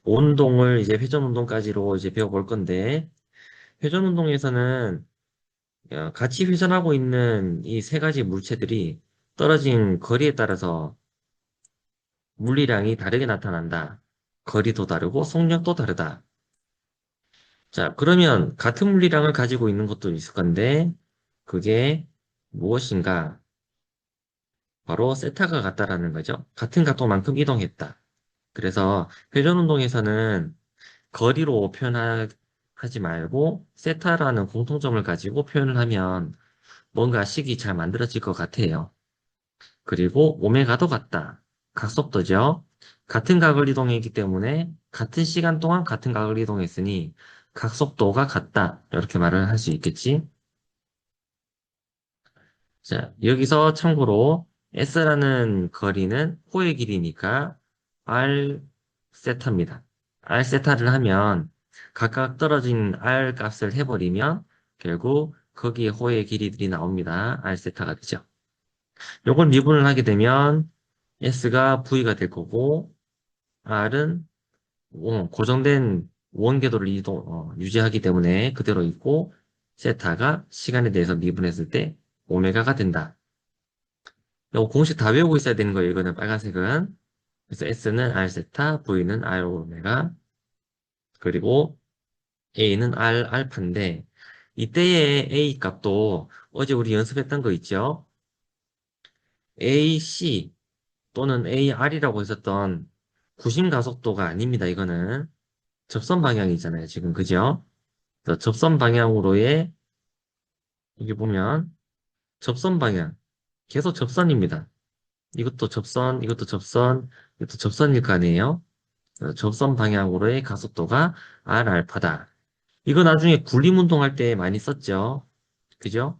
운동을 이제 회전 운동까지로 이제 배워볼 건데, 회전 운동에서는 같이 회전하고 있는 이 세 가지 물체들이 떨어진 거리에 따라서 물리량이 다르게 나타난다. 거리도 다르고 속력도 다르다. 자, 그러면 같은 물리량을 가지고 있는 것도 있을 건데, 그게 무엇인가? 바로 세타가 같다라는 거죠. 같은 각도만큼 이동했다. 그래서 회전 운동에서는 거리로 표현하지 말고 세타라는 공통점을 가지고 표현을 하면 뭔가 식이 잘 만들어질 것 같아요. 그리고 오메가도 같다. 각속도죠. 같은 각을 이동했기 때문에 같은 시간 동안 같은 각을 이동했으니 각속도가 같다. 이렇게 말을 할 수 있겠지. 자, 여기서 참고로 S라는 거리는 호의 길이니까 R 세타입니다. R 세타를 하면 각각 떨어진 R 값을 해버리면 결국 거기에 호의 길이들이 나옵니다. R 세타가 되죠. 요걸 미분을 하게 되면 S가 V가 될 거고 R은 고정된 원궤도를 유지하기 때문에 그대로 있고 세타가 시간에 대해서 미분했을 때 오메가가 된다. 이거 공식 다 외우고 있어야 되는 거예요. 이거는 빨간색은. 그래서 S는 R 세타, V는 R 오메가, 그리고 A는 R 알파인데 이때의 A 값도 어제 우리 연습했던 거 있죠? AC 또는 AR이라고 했었던 구심 가속도가 아닙니다. 이거는 접선 방향이잖아요. 지금 그죠? 그래서 접선 방향으로의 여기 보면 접선 방향 계속 접선입니다. 이것도 접선, 이것도 접선, 이것도 접선일 거 아니에요? 접선 방향으로의 가속도가 R 알파다. 이거 나중에 굴림 운동할 때 많이 썼죠. 그죠?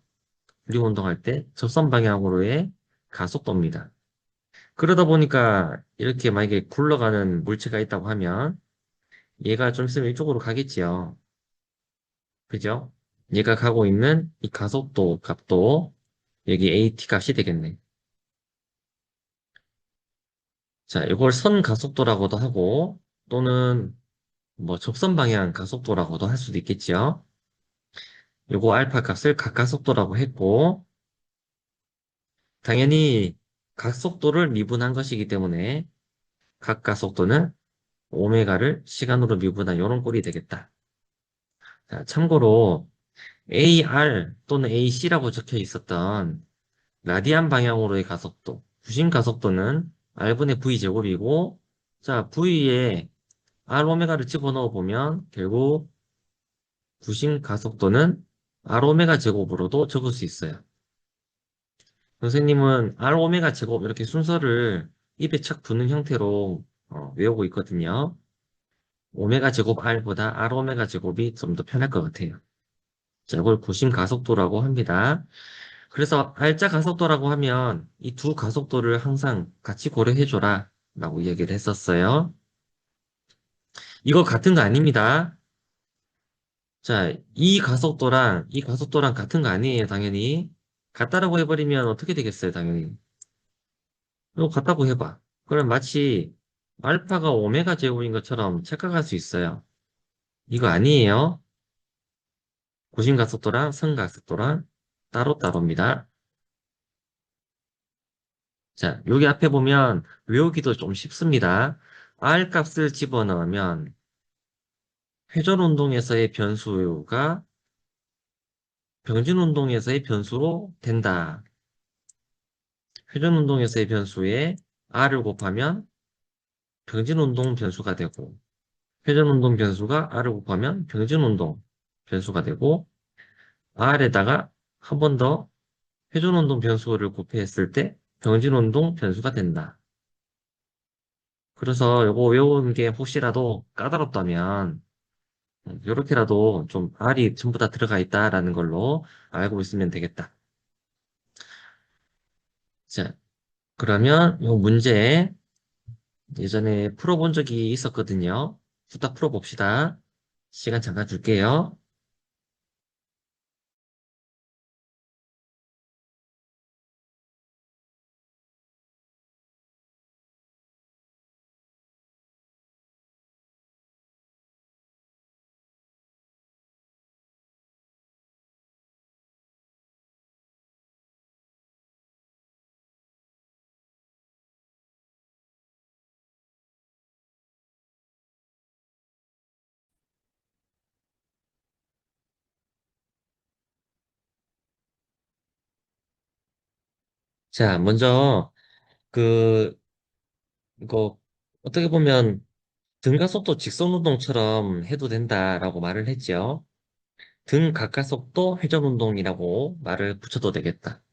굴림 운동할 때 접선 방향으로의 가속도입니다. 그러다 보니까 이렇게 만약에 굴러가는 물체가 있다고 하면 얘가 좀 있으면 이쪽으로 가겠지요. 그죠? 얘가 가고 있는 이 가속도 값도 여기 AT 값이 되겠네. 자, 이걸 선 가속도라고도 하고 또는 뭐 접선 방향 가속도라고도 할 수도 있겠지요. 요거 알파 값을 각가속도라고 했고, 당연히 각속도를 미분한 것이기 때문에 각가속도는 오메가를 시간으로 미분한 이런 꼴이 되겠다. 자, 참고로 AR 또는 AC라고 적혀 있었던 라디안 방향으로의 가속도, 구심 가속도는 R분의 V 제곱이고, 자, V에 R 오메가를 집어넣어 보면 결국 구심 가속도는 R 오메가 제곱으로도 적을 수 있어요. 선생님은 R 오메가 제곱 이렇게 순서를 입에 착 붙는 형태로 외우고 있거든요. 오메가 제곱 R보다 R 오메가 제곱이 좀 더 편할 것 같아요. 자, 이걸 구심 가속도라고 합니다. 그래서 R자 가속도라고 하면 이 두 가속도를 항상 같이 고려해줘라 라고 얘기를 했었어요. 이거 같은 거 아닙니다. 자, 이 가속도랑 같은 거 아니에요, 당연히. 같다라고 해버리면 어떻게 되겠어요, 당연히. 이거 같다고 해봐. 그럼 마치 알파가 오메가 제곱인 것처럼 착각할 수 있어요. 이거 아니에요. 고심가속도랑 선가속도랑 따로따로입니다. 자, 여기 앞에 보면 외우기도 좀 쉽습니다. R 값을 집어넣으면 회전 운동에서의 변수가 병진 운동에서의 변수로 된다. 회전 운동에서의 변수에 R을 곱하면 병진 운동 변수가 되고 회전 운동 변수가 R을 곱하면 병진 운동 변수가 되고 R에다가 한 번 더 회전운동 변수를 곱했을 때 병진운동 변수가 된다. 그래서 이거 외우는 게 혹시라도 까다롭다면 이렇게라도 좀 R이 전부 다 들어가 있다라는 걸로 알고 있으면 되겠다. 자, 그러면 이 문제 예전에 풀어본 적이 있었거든요. 후딱 풀어봅시다. 시간 잠깐 줄게요. 자, 먼저, 그, 이거, 어떻게 보면 등가속도 직선운동처럼 해도 된다라고 말을 했죠. 등가가속도 회전운동이라고 말을 붙여도 되겠다.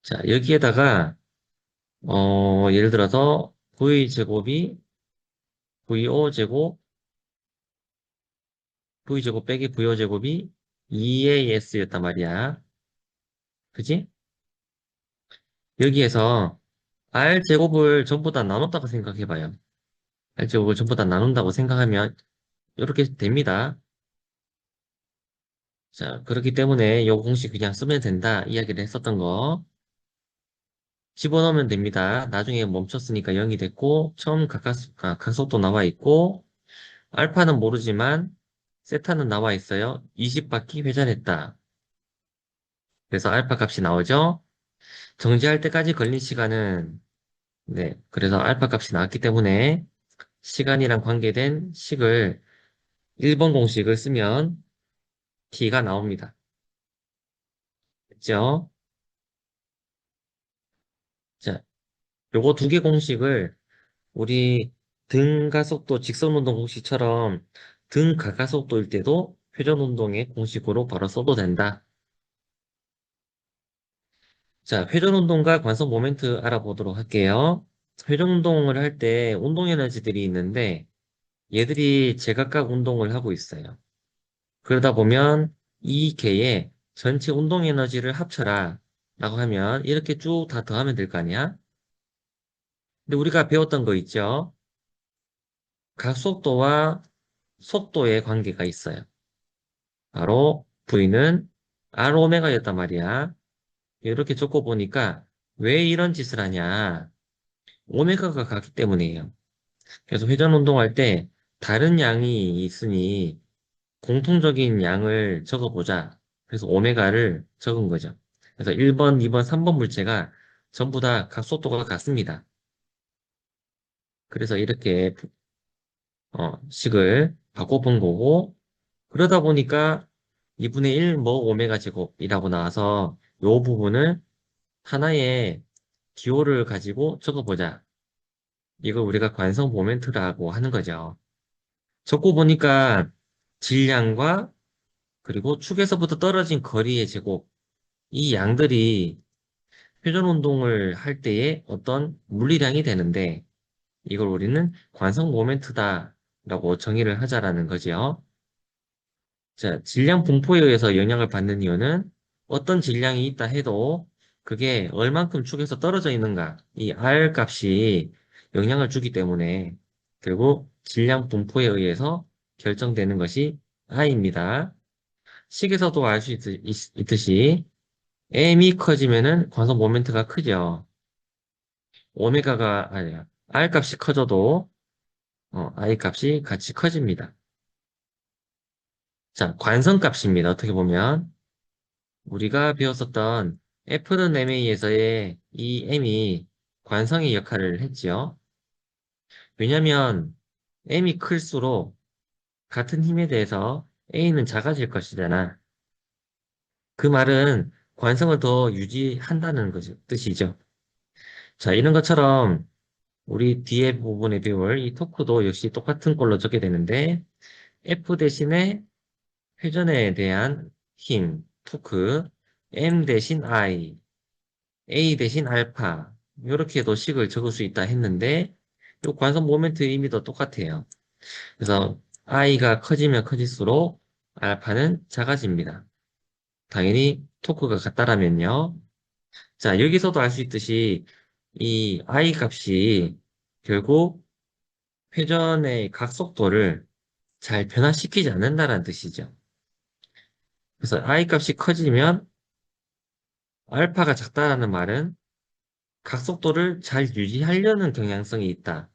자, 여기에다가, 예를 들어서, V제곱이 VO 제곱, V제곱 빼기 VO제곱이 2AS였단 말이야. 그지? 여기에서 R제곱을 전부 다 나눴다고 생각해봐요. R제곱을 전부 다 나눈다고 생각하면 이렇게 됩니다. 자, 그렇기 때문에 이 공식 그냥 쓰면 된다 이야기를 했었던 거 집어넣으면 됩니다. 나중에 멈췄으니까 0이 됐고 처음 각속도 나와 있고 알파는 모르지만 세타는 나와 있어요. 20바퀴 회전했다. 그래서 알파 값이 나오죠. 정지할 때까지 걸린 시간은 네, 그래서 알파 값이 나왔기 때문에 시간이랑 관계된 식을 1번 공식을 쓰면 t가 나옵니다. 됐죠? 자, 요거 두 개 공식을 우리 등가속도 직선운동 공식처럼 등가가속도일 때도 회전운동의 공식으로 바로 써도 된다. 자, 회전운동과 관성 모멘트 알아보도록 할게요. 회전운동을 할 때 운동 에너지들이 있는데 얘들이 제각각 운동을 하고 있어요. 그러다 보면 이 개의 전체 운동 에너지를 합쳐라 라고 하면 이렇게 쭉 다 더하면 될 거 아니야? 근데 우리가 배웠던 거 있죠? 각속도와 속도의 관계가 있어요. 바로 V는 R 오메가였단 말이야. 이렇게 적고 보니까 왜 이런 짓을 하냐? 오메가가 같기 때문이에요. 그래서 회전 운동할 때 다른 양이 있으니 공통적인 양을 적어보자. 그래서 오메가를 적은 거죠. 그래서 1번, 2번, 3번 물체가 전부 다 각속도가 같습니다. 그래서 이렇게 식을 바꿔본 거고 그러다 보니까 2분의 1 뭐 오메가 제곱이라고 나와서 이 부분을 하나의 기호를 가지고 적어보자. 이걸 우리가 관성 모멘트라고 하는 거죠. 적고 보니까 질량과 그리고 축에서부터 떨어진 거리의 제곱, 이 양들이 회전 운동을 할 때의 어떤 물리량이 되는데 이걸 우리는 관성 모멘트다라고 정의를 하자라는 거지요. 자, 질량 분포에 의해서 영향을 받는 이유는 어떤 질량이 있다 해도 그게 얼만큼 축에서 떨어져 있는가, 이 R 값이 영향을 주기 때문에 결국 질량 분포에 의해서 결정되는 것이 I입니다. 식에서도 알 수 있듯이 M이 커지면은 관성 모멘트가 크죠. 오메가가 아니야. R 값이 커져도 I 값이 같이 커집니다. 자, 관성 값입니다. 어떻게 보면 우리가 배웠었던 F는 MA에서의 이 M이 관성의 역할을 했지요. 왜냐면 M이 클수록 같은 힘에 대해서 A는 작아질 것이잖아. 그 말은 관성을 더 유지한다는 뜻이죠. 자, 이런 것처럼 우리 뒤에 부분에 배울 이 토크도 역시 똑같은 걸로 적게 되는데 F 대신에 회전에 대한 힘, 토크, M 대신 I, A 대신 알파 이렇게도 식을 적을 수 있다 했는데 이 관성 모멘트 의미도 똑같아요. 그래서 I가 커지면 커질수록 알파는 작아집니다. 당연히 토크가 같다라면요. 자, 여기서도 알 수 있듯이 이 I 값이 결국 회전의 각속도를 잘 변화시키지 않는다는 뜻이죠. 그래서 I 값이 커지면 알파가 작다라는 말은 각속도를 잘 유지하려는 경향성이 있다.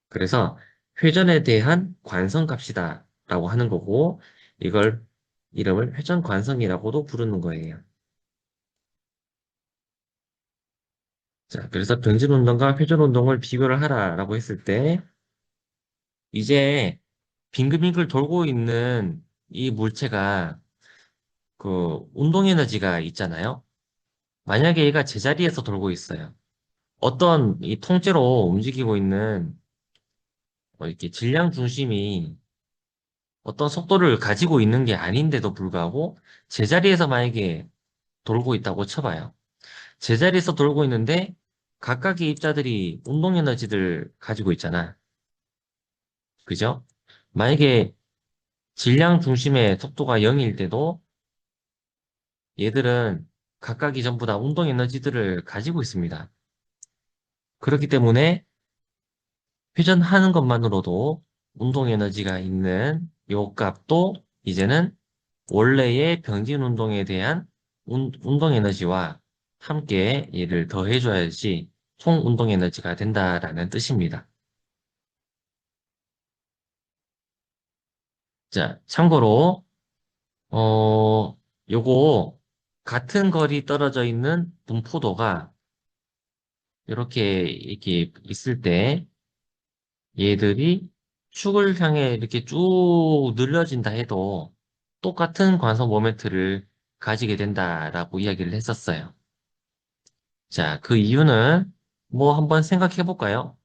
그래서 회전에 대한 관성값이다 라고 하는 거고 이걸 이름을 회전관성이라고도 부르는 거예요. 자, 그래서 변진운동과 회전운동을 비교를 하라라고 했을 때 이제 빙글빙글 돌고 있는 이 물체가 그 운동 에너지가 있잖아요. 만약에 얘가 제자리에서 돌고 있어요. 어떤 이 통째로 움직이고 있는 이렇게 질량 중심이 어떤 속도를 가지고 있는 게 아닌데도 불구하고 제자리에서 만약에 돌고 있다고 쳐봐요. 제자리에서 돌고 있는데 각각의 입자들이 운동 에너지를 가지고 있잖아. 그죠? 만약에 질량 중심의 속도가 0일 때도 얘들은 각각이 전부 다 운동 에너지들을 가지고 있습니다. 그렇기 때문에 회전하는 것만으로도 운동 에너지가 있는 요 값도 이제는 원래의 병진 운동에 대한 운동 에너지와 함께 얘를 더해줘야지 총 운동 에너지가 된다라는 뜻입니다. 자, 참고로, 요거 같은 거리 떨어져 있는 분포도가 이렇게 있을 때 얘들이 축을 향해 이렇게 쭉 늘려진다 해도 똑같은 관성 모멘트를 가지게 된다라고 이야기를 했었어요. 자, 그 이유는 뭐 한번 생각해 볼까요?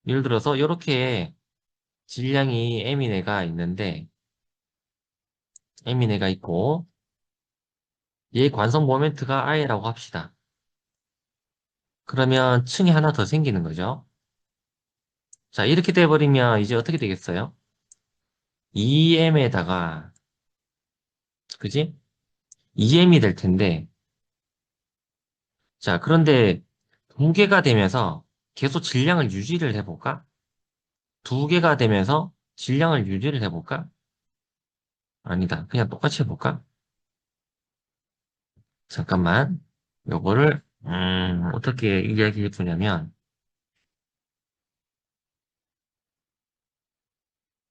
예를 들어서 이렇게 질량이 M인 애가 있는데 M인 애가 있고 얘 관성 모멘트가 I라고 합시다. 그러면 층이 하나 더 생기는 거죠. 자, 이렇게 돼버리면 이제 어떻게 되겠어요? 2M에다가 그지? 2M이 될 텐데 자, 그런데 두 개가 되면서 계속 질량을 유지를 해볼까? 두 개가 되면서 질량을 유지를 해볼까? 아니다. 그냥 똑같이 해볼까? 잠깐만. 요거를, 어떻게 이야기해 보냐면,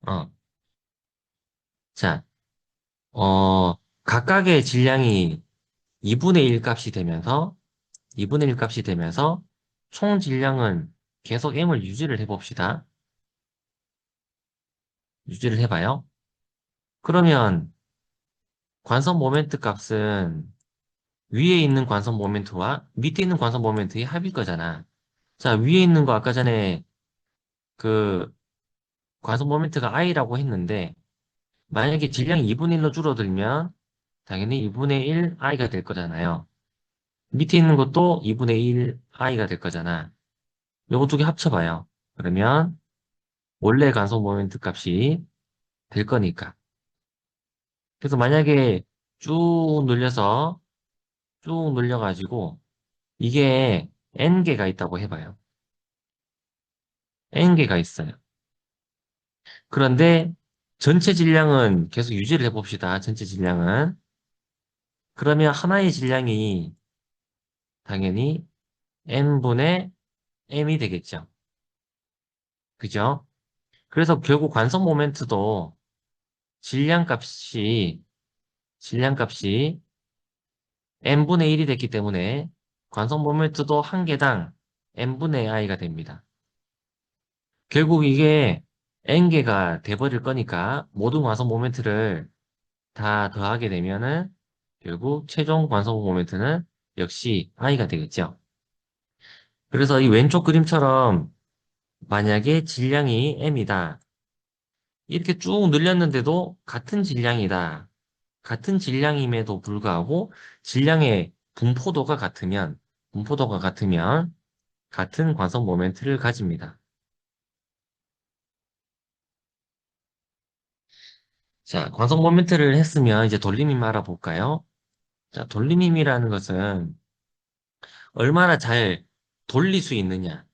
어, 자, 각각의 질량이 2분의 1 값이 되면서, 2분의 1 값이 되면서, 총 질량은 계속 M을 유지를 해봅시다. 유지를 해봐요. 그러면, 관성 모멘트 값은 위에 있는 관성 모멘트와 밑에 있는 관성 모멘트의 합일 거잖아. 자, 위에 있는 거 아까 전에 그 관성 모멘트가 i라고 했는데, 만약에 질량이 2분의 1로 줄어들면 당연히 2분의 1 i가 될 거잖아요. 밑에 있는 것도 2분의 1 i가 될 거잖아. 요거 두 개 합쳐봐요. 그러면 원래 관성 모멘트 값이 될 거니까. 그래서 만약에 쭉 늘려서 쭉 늘려가지고 이게 n개가 있다고 해봐요. n개가 있어요. 그런데 전체 질량은 계속 유지를 해봅시다. 전체 질량은. 그러면 하나의 질량이 당연히 n분의 m이 되겠죠. 그죠? 그래서 결국 관성 모멘트도 질량값이, 질량값이 n분의 1이 됐기 때문에 관성 모멘트도 한 개당 n분의 i가 됩니다. 결국 이게 n개가 돼버릴 거니까 모든 관성 모멘트를 다 더하게 되면은 결국 최종 관성 모멘트는 역시 i가 되겠죠. 그래서 이 왼쪽 그림처럼 만약에 질량이 m이다. 이렇게 쭉 늘렸는데도 같은 질량이다. 같은 질량임에도 불구하고 질량의 분포도가 같으면 같은 관성 모멘트를 가집니다. 자, 관성 모멘트를 했으면 이제 돌림힘 알아볼까요? 자, 돌림힘이라는 것은 얼마나 잘 돌릴 수 있느냐.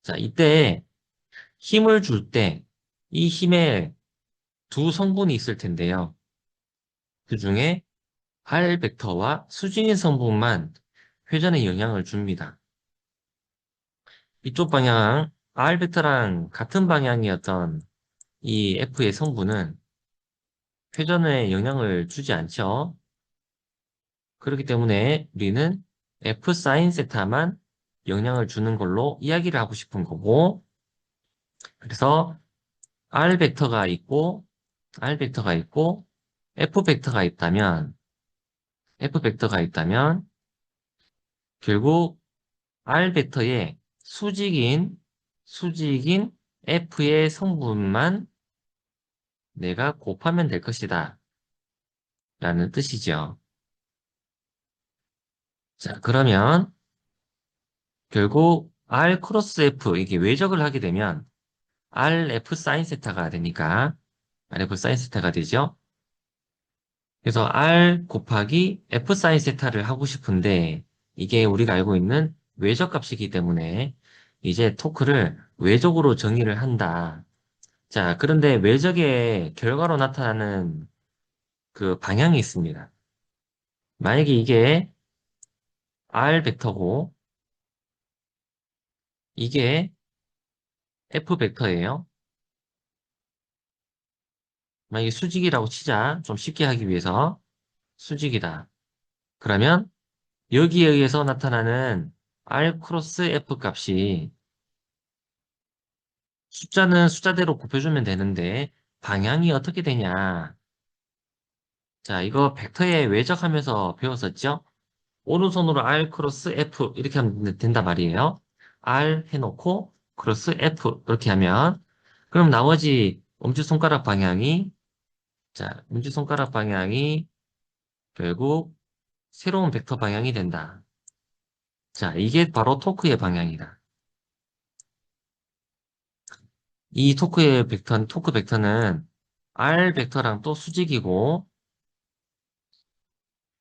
자, 이때 힘을 줄 때 이 힘에 두 성분이 있을 텐데요. 그 중에 R 벡터와 수직인 성분만 회전에 영향을 줍니다. 이쪽 방향, R 벡터랑 같은 방향이었던 이 F의 성분은 회전에 영향을 주지 않죠. 그렇기 때문에 우리는 F 사인 세타만 영향을 주는 걸로 이야기를 하고 싶은 거고, 그래서 R 벡터가 있고, R 벡터가 있고, F 벡터가 있다면 F 벡터가 있다면 결국 R 벡터의 수직인 F의 성분만 내가 곱하면 될 것이다. 라는 뜻이죠. 자, 그러면 결국 R 크로스 F, 이게 외적을 하게 되면 RF 사인 세타가 되니까 RF 사인 세타가 되죠. 그래서 R 곱하기 F 사인 세타를 하고 싶은데 이게 우리가 알고 있는 외적 값이기 때문에 이제 토크를 외적으로 정의를 한다. 자, 그런데 외적의 결과로 나타나는 그 방향이 있습니다. 만약에 이게 R 벡터고 이게 F 벡터예요. 만약에 수직이라고 치자. 좀 쉽게 하기 위해서 수직이다. 그러면 여기에 의해서 나타나는 R 크로스 F 값이 숫자는 숫자대로 곱해주면 되는데 방향이 어떻게 되냐. 자, 이거 벡터에 외적하면서 배웠었죠? 오른손으로 R 크로스 F 이렇게 하면 된다 말이에요. R 해놓고 크로스 F 이렇게 하면 그럼 나머지 엄지손가락 방향이 자, 엄지손가락 방향이 결국 새로운 벡터 방향이 된다. 자, 이게 바로 토크의 방향이다. 이 토크 벡터는 R 벡터랑 또 수직이고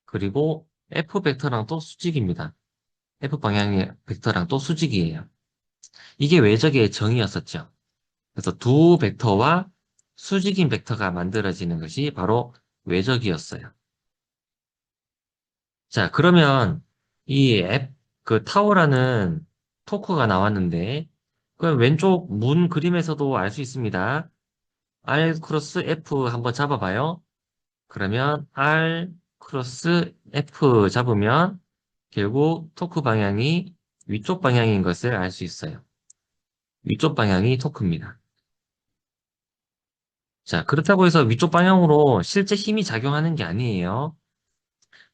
그리고 F 벡터랑 또 수직입니다. F 방향의 벡터랑 또 수직이에요. 이게 외적의 정의였었죠. 그래서 두 벡터와 수직인 벡터가 만들어지는 것이 바로 외적이었어요. 자, 그러면 그 타워라는 토크가 나왔는데, 그 왼쪽 문 그림에서도 알 수 있습니다. R 크로스 F 한번 잡아봐요. 그러면 R 크로스 F 잡으면 결국 토크 방향이 위쪽 방향인 것을 알 수 있어요. 위쪽 방향이 토크입니다. 자, 그렇다고 해서 위쪽 방향으로 실제 힘이 작용하는 게 아니에요.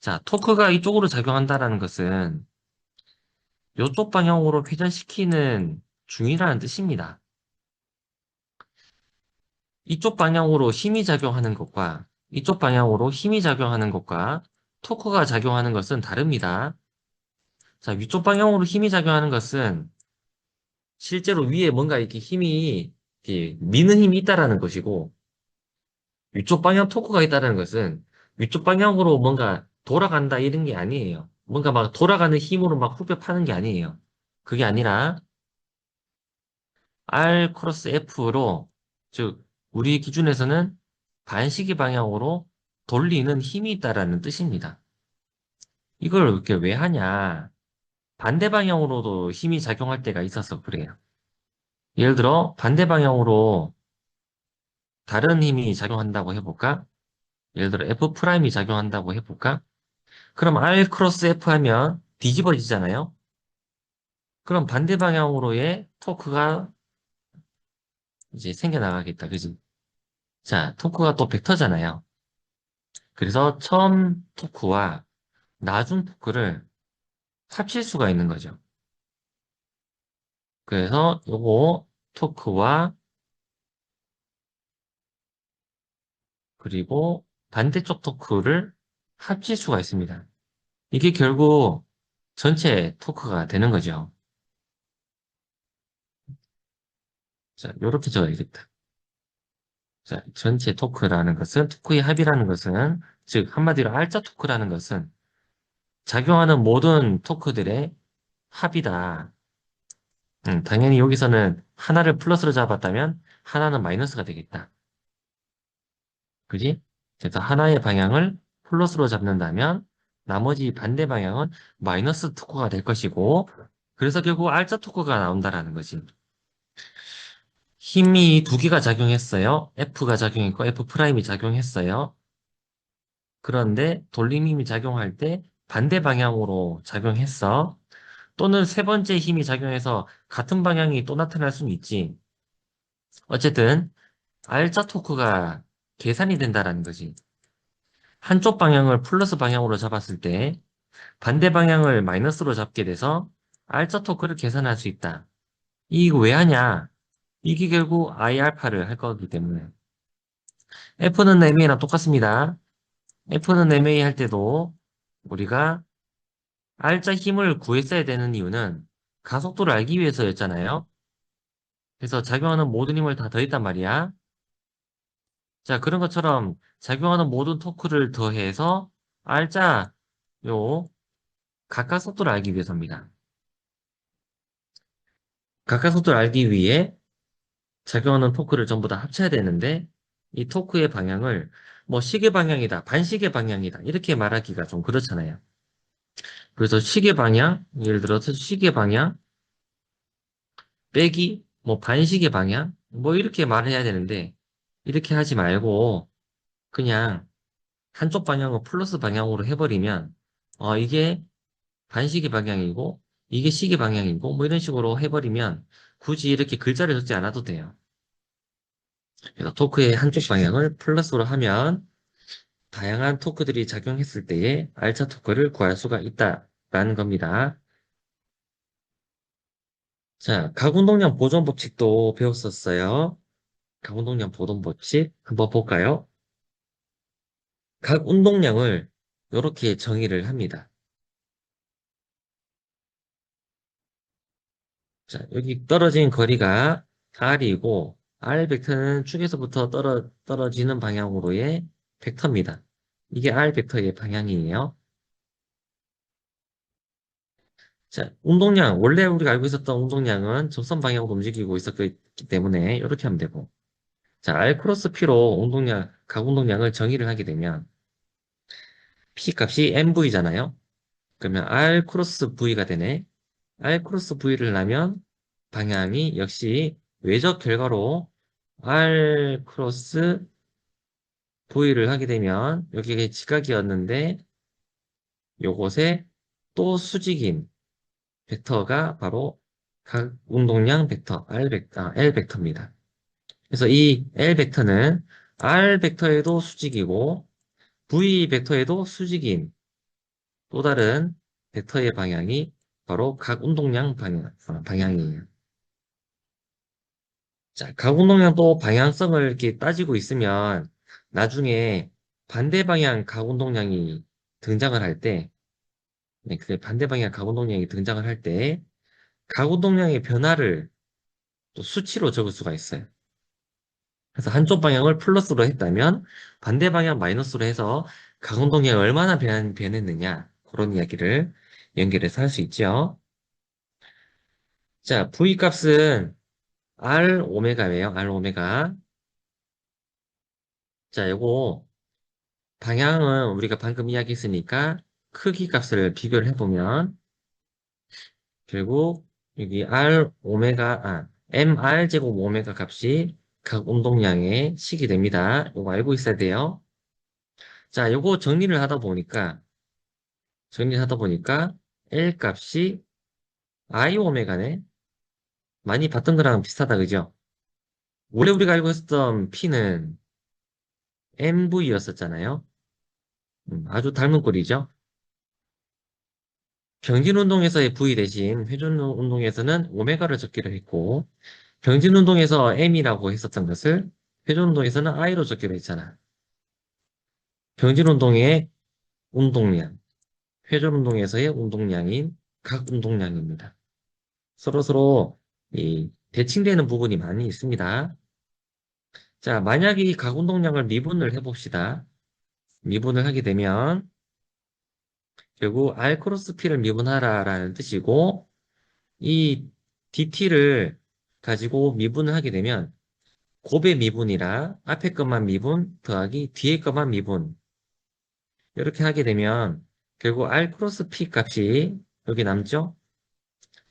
자, 토크가 이쪽으로 작용한다라는 것은 이쪽 방향으로 회전시키는 중이라는 뜻입니다. 이쪽 방향으로 힘이 작용하는 것과 이쪽 방향으로 힘이 작용하는 것과 토크가 작용하는 것은 다릅니다. 자, 위쪽 방향으로 힘이 작용하는 것은 실제로 위에 뭔가 이렇게 힘이 이렇게 미는 힘이 있다라는 것이고 위쪽 방향 토크가 있다는 것은 위쪽 방향으로 뭔가 돌아간다 이런 게 아니에요. 뭔가 막 돌아가는 힘으로 막 후벼 파는 게 아니에요. 그게 아니라 R 크로스 F로 즉 우리 기준에서는 반시계 방향으로 돌리는 힘이 있다라는 뜻입니다. 이걸 이렇게 왜 하냐? 반대 방향으로도 힘이 작용할 때가 있어서 그래요. 예를 들어 반대 방향으로 다른 힘이 작용한다고 해볼까? 예를 들어 F 프라임이 작용한다고 해볼까? 그럼 R 크로스 F 하면 뒤집어지잖아요? 그럼 반대 방향으로의 토크가 이제 생겨나가겠다. 그지? 자, 토크가 또 벡터잖아요. 그래서 처음 토크와 나중 토크를 합칠 수가 있는 거죠. 그래서 요거 토크와 그리고 반대쪽 토크를 합칠 수가 있습니다. 이게 결국 전체 토크가 되는 거죠. 자, 요렇게 적어야겠다. 자, 전체 토크라는 것은, 토크의 합이라는 것은, 즉, 한마디로 알짜 토크라는 것은 작용하는 모든 토크들의 합이다. 당연히 여기서는 하나를 플러스로 잡았다면 하나는 마이너스가 되겠다. 그지? 그래서 하나의 방향을 플러스로 잡는다면 나머지 반대 방향은 마이너스 토크가 될 것이고, 그래서 결국 알짜 토크가 나온다라는 거지. 힘이 두 개가 작용했어요. F가 작용했고 F 프라임이 작용했어요. 그런데 돌림힘이 작용할 때 반대 방향으로 작용했어. 또는 세 번째 힘이 작용해서 같은 방향이 또 나타날 수는 있지. 어쨌든 알짜 토크가 계산이 된다라는 거지. 한쪽 방향을 플러스 방향으로 잡았을 때 반대 방향을 마이너스로 잡게 돼서 알자 토크를 계산할 수 있다. 이거 왜 하냐? 이게 결국 I 알파를 할 거기 때문에. F는 MA랑 똑같습니다. F는 MA 할 때도 우리가 알자 힘을 구했어야 되는 이유는 가속도를 알기 위해서였잖아요. 그래서 작용하는 모든 힘을 다 더했단 말이야. 자, 그런 것처럼 작용하는 모든 토크를 더해서 알자 요 각각속도를 알기 위해서입니다. 각각속도를 알기 위해 작용하는 토크를 전부 다 합쳐야 되는데 이 토크의 방향을 뭐 시계 방향이다, 반시계 방향이다 이렇게 말하기가 좀 그렇잖아요. 그래서 시계 방향, 예를 들어서 시계 방향 빼기 뭐 반시계 방향 뭐 이렇게 말을 해야 되는데 이렇게 하지 말고 그냥 한쪽 방향을 플러스 방향으로 해버리면 이게 반시계 방향이고 이게 시계 방향이고 뭐 이런 식으로 해버리면 굳이 이렇게 글자를 적지 않아도 돼요. 그래서 토크의 한쪽 방향을 플러스로 하면 다양한 토크들이 작용했을 때에 알차 토크를 구할 수가 있다라는 겁니다. 자, 각운동량 보존 법칙도 배웠었어요. 각운동량 보존 법칙 한번 볼까요? 각 운동량을 이렇게 정의를 합니다. 자, 여기 떨어진 거리가 R이고 R 벡터는 축에서부터 떨어지는 방향으로의 벡터입니다. 이게 R 벡터의 방향이에요. 자, 운동량, 원래 우리가 알고 있었던 운동량은 접선 방향으로 움직이고 있었기 때문에 이렇게 하면 되고. 자, R 크로스 P로 운동량, 각 운동량을 정의를 하게 되면 P 값이 MV잖아요. 그러면 R 크로스 V가 되네. R 크로스 V를 하면 방향이 역시 외적 결과로 R 크로스 V를 하게 되면 여기가 직각이었는데 요것에 또 수직인 벡터가 바로 각 운동량 벡터 L 벡터입니다. 그래서 이 L 벡터는 R 벡터에도 수직이고 V 벡터에도 수직인 또 다른 벡터의 방향이 바로 각 운동량 방향이에요. 자, 각 운동량 또 방향성을 이렇게 따지고 있으면 나중에 반대 방향 각 운동량이 등장을 할 때, 네, 그 반대 방향 각 운동량이 등장을 할 때, 각 운동량의 변화를 또 수치로 적을 수가 있어요. 그래서 한쪽 방향을 플러스로 했다면 반대 방향 마이너스로 해서 각 운동량이 얼마나 변했느냐 그런 이야기를 연결해서 할 수 있죠. 자, V 값은 R 오메가예요. R 오메가. 자, 요거 방향은 우리가 방금 이야기했으니까 크기 값을 비교를 해보면 결국 여기 MR 제곱 오메가 값이 각 운동량의 식이 됩니다. 이거 알고 있어야 돼요. 자, 요거 정리를 하다 보니까 L 값이 I 오메가네. 많이 봤던 거랑 비슷하다, 그죠? 원래 우리가 알고 있었던 P는 MV였었잖아요. 아주 닮은 꼴이죠. 병진 운동에서의 V 대신 회전 운동에서는 오메가를 적기로 했고, 병진 운동에서 M이라고 했었던 것을 회전 운동에서는 I로 적기로 했잖아. 병진 운동의 운동량, 회전 운동에서의 운동량인 각 운동량입니다. 서로서로 이 대칭되는 부분이 많이 있습니다. 자, 만약에 이 각 운동량을 미분을 해봅시다. 미분을 하게 되면 결국 R 크로스 P를 미분하라라는 뜻이고 이 DT를 가지고 미분을 하게 되면 곱의 미분이라 앞에 것만 미분 더하기 뒤에 것만 미분 이렇게 하게 되면 결국 R 크로스 P 값이 여기 남죠?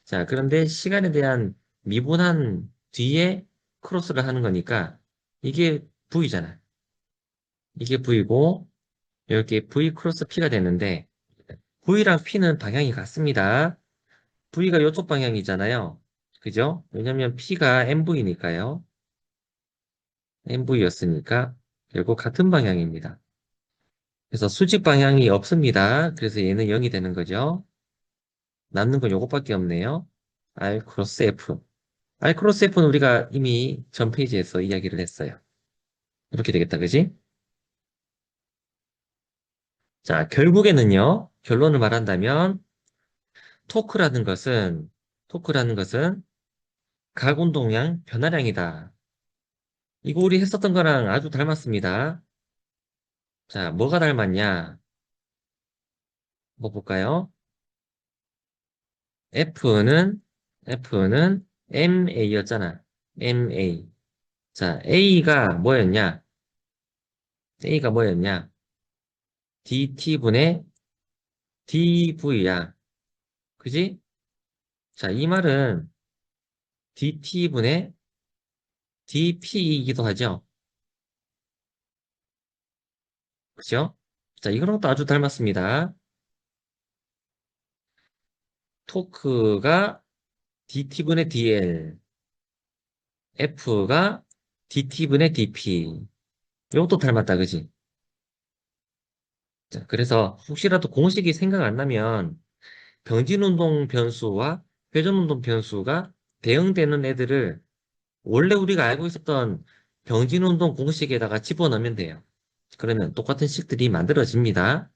자, 그런데 시간에 대한 미분한 뒤에 크로스를 하는 거니까 이게 V잖아. 이게 V고 이렇게 V 크로스 P가 되는데 V랑 P는 방향이 같습니다. V가 이쪽 방향이잖아요. 그죠? 왜냐면 P가 MV니까요. MV였으니까 결국 같은 방향입니다. 그래서 수직 방향이 없습니다. 그래서 얘는 0이 되는 거죠. 남는 건 요것밖에 없네요. R 크로스 F. R 크로스 F는 우리가 이미 전 페이지에서 이야기를 했어요. 이렇게 되겠다, 그지? 자, 결국에는요, 결론을 말한다면, 토크라는 것은, 토크라는 것은 각 운동량 변화량이다. 이거 우리 했었던 거랑 아주 닮았습니다. 자, 뭐가 닮았냐? 뭐 볼까요? F는, F는 MA였잖아. MA. 자, A가 뭐였냐? A가 뭐였냐? DT분의 DV야. 그지? 자, 이 말은 DT분의 DP이기도 하죠. 그죠? 자, 이거랑 또 아주 닮았습니다. 토크가 DT분의 DL, F가 DT분의 DP. 이것도 닮았다, 그지? 자, 그래서 혹시라도 공식이 생각 안 나면 병진운동 변수와 회전운동 변수가 대응되는 애들을 원래 우리가 알고 있었던 병진운동 공식에다가 집어넣으면 돼요. 그러면 똑같은 식들이 만들어집니다.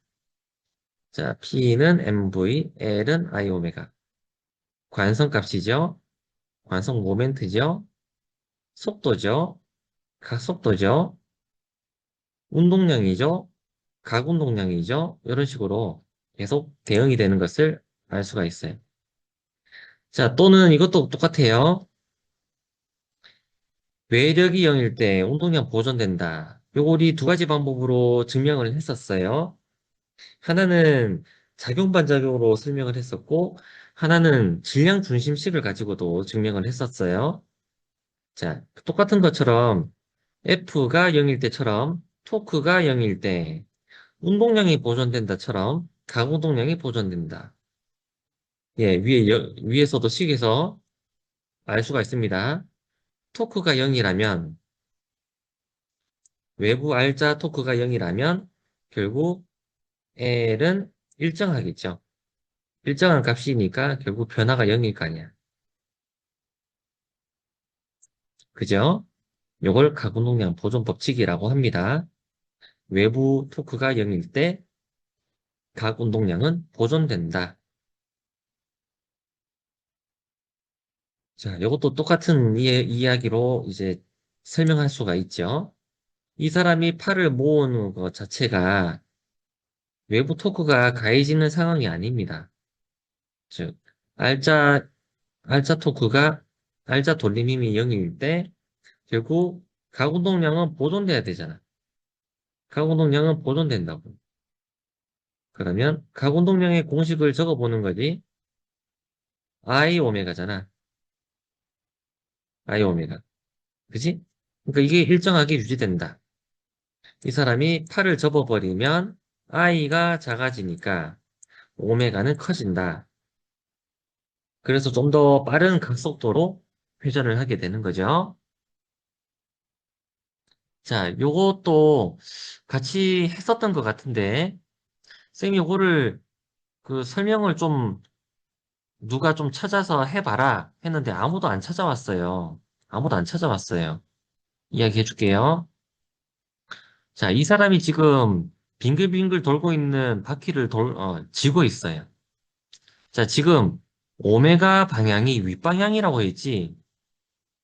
자, P는 MV, L은 I 오메가. 관성값이죠. 관성 모멘트죠. 속도죠. 가속도죠. 운동량이죠. 가운동량이죠. 이런 식으로 계속 대응이 되는 것을 알 수가 있어요. 자, 또는 이것도 똑같아요. 외력이 0일 때 운동량 보존된다. 요거 우리 두 가지 방법으로 증명을 했었어요. 하나는 작용반작용으로 설명을 했었고, 하나는 질량 중심식을 가지고도 증명을 했었어요. 자, 똑같은 것처럼 F가 0일 때처럼 토크가 0일 때 운동량이 보존된다처럼 가운동량이 보존된다. 예, 위에서도 식에서 알 수가 있습니다. 토크가 0이라면, 외부 R자 토크가 0이라면, 결국 L은 일정하겠죠. 일정한 값이니까 결국 변화가 0일 거 아니야. 그죠? 요걸 가군동량 보존 법칙이라고 합니다. 외부 토크가 0일 때 각 운동량은 보존된다. 자, 이것도 똑같은 이야기로 이제 설명할 수가 있죠. 이 사람이 팔을 모으는 것 자체가 외부 토크가 가해지는 상황이 아닙니다. 즉, 알자, 알자 토크가, 알자 돌림 힘이 0일 때 결국 각 운동량은 보존돼야 되잖아. 각 운동량은 보존된다고. 그러면 각 운동량의 공식을 적어보는 거지. I 오메가잖아. I 오메가. 그지? 그러니까 이게 일정하게 유지된다. 이 사람이 팔을 접어버리면 I가 작아지니까 오메가는 커진다. 그래서 좀 더 빠른 각속도로 회전을 하게 되는 거죠. 자, 요것도 같이 했었던 것 같은데, 쌤이 요거를 그 설명을 좀 누가 좀 찾아서 해봐라 했는데 아무도 안 찾아왔어요. 아무도 안 찾아왔어요. 이야기 해줄게요. 자, 이 사람이 지금 빙글빙글 돌고 있는 바퀴를 쥐고 있어요. 자, 지금 오메가 방향이 윗방향이라고 했지.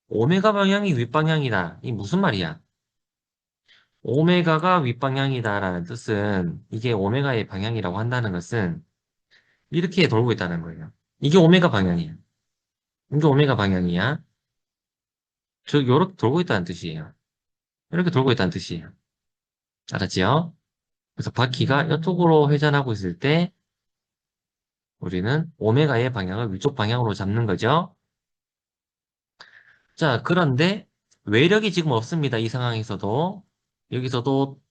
오메가 방향이 윗방향이다. 이 무슨 말이야? 오메가가 윗방향이다라는 뜻은 이게 오메가의 방향이라고 한다는 것은 이렇게 돌고 있다는 거예요. 이게 오메가 방향이야. 이게 오메가 방향이야. 요렇게 돌고 있다는 뜻이에요. 이렇게 돌고 있다는 뜻이에요. 알았지요? 그래서 바퀴가 이쪽으로 회전하고 있을 때 우리는 오메가의 방향을 위쪽 방향으로 잡는 거죠. 자, 그런데 외력이 지금 없습니다. 이 상황에서도. 여기서도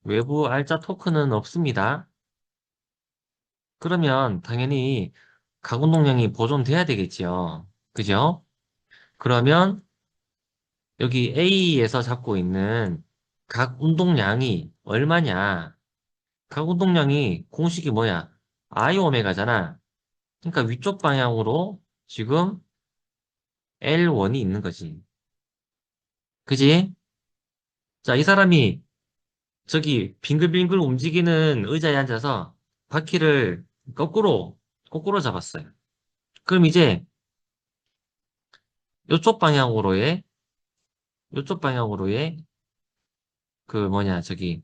외부 알자 토크는 없습니다. 그러면 당연히 각 운동량이 보존돼야 되겠지요. 그죠? 그러면 여기 A에서 잡고 있는 각 운동량이 얼마냐? 가운동량이 공식이 뭐야? I 오메가잖아. 그러니까 위쪽 방향으로 지금 L1이 있는 거지. 그지? 자, 이 사람이 저기 빙글빙글 움직이는 의자에 앉아서 바퀴를 거꾸로, 거꾸로 잡았어요. 그럼 이제 요쪽 방향으로의, 요쪽 방향으로의 그 뭐냐, 저기,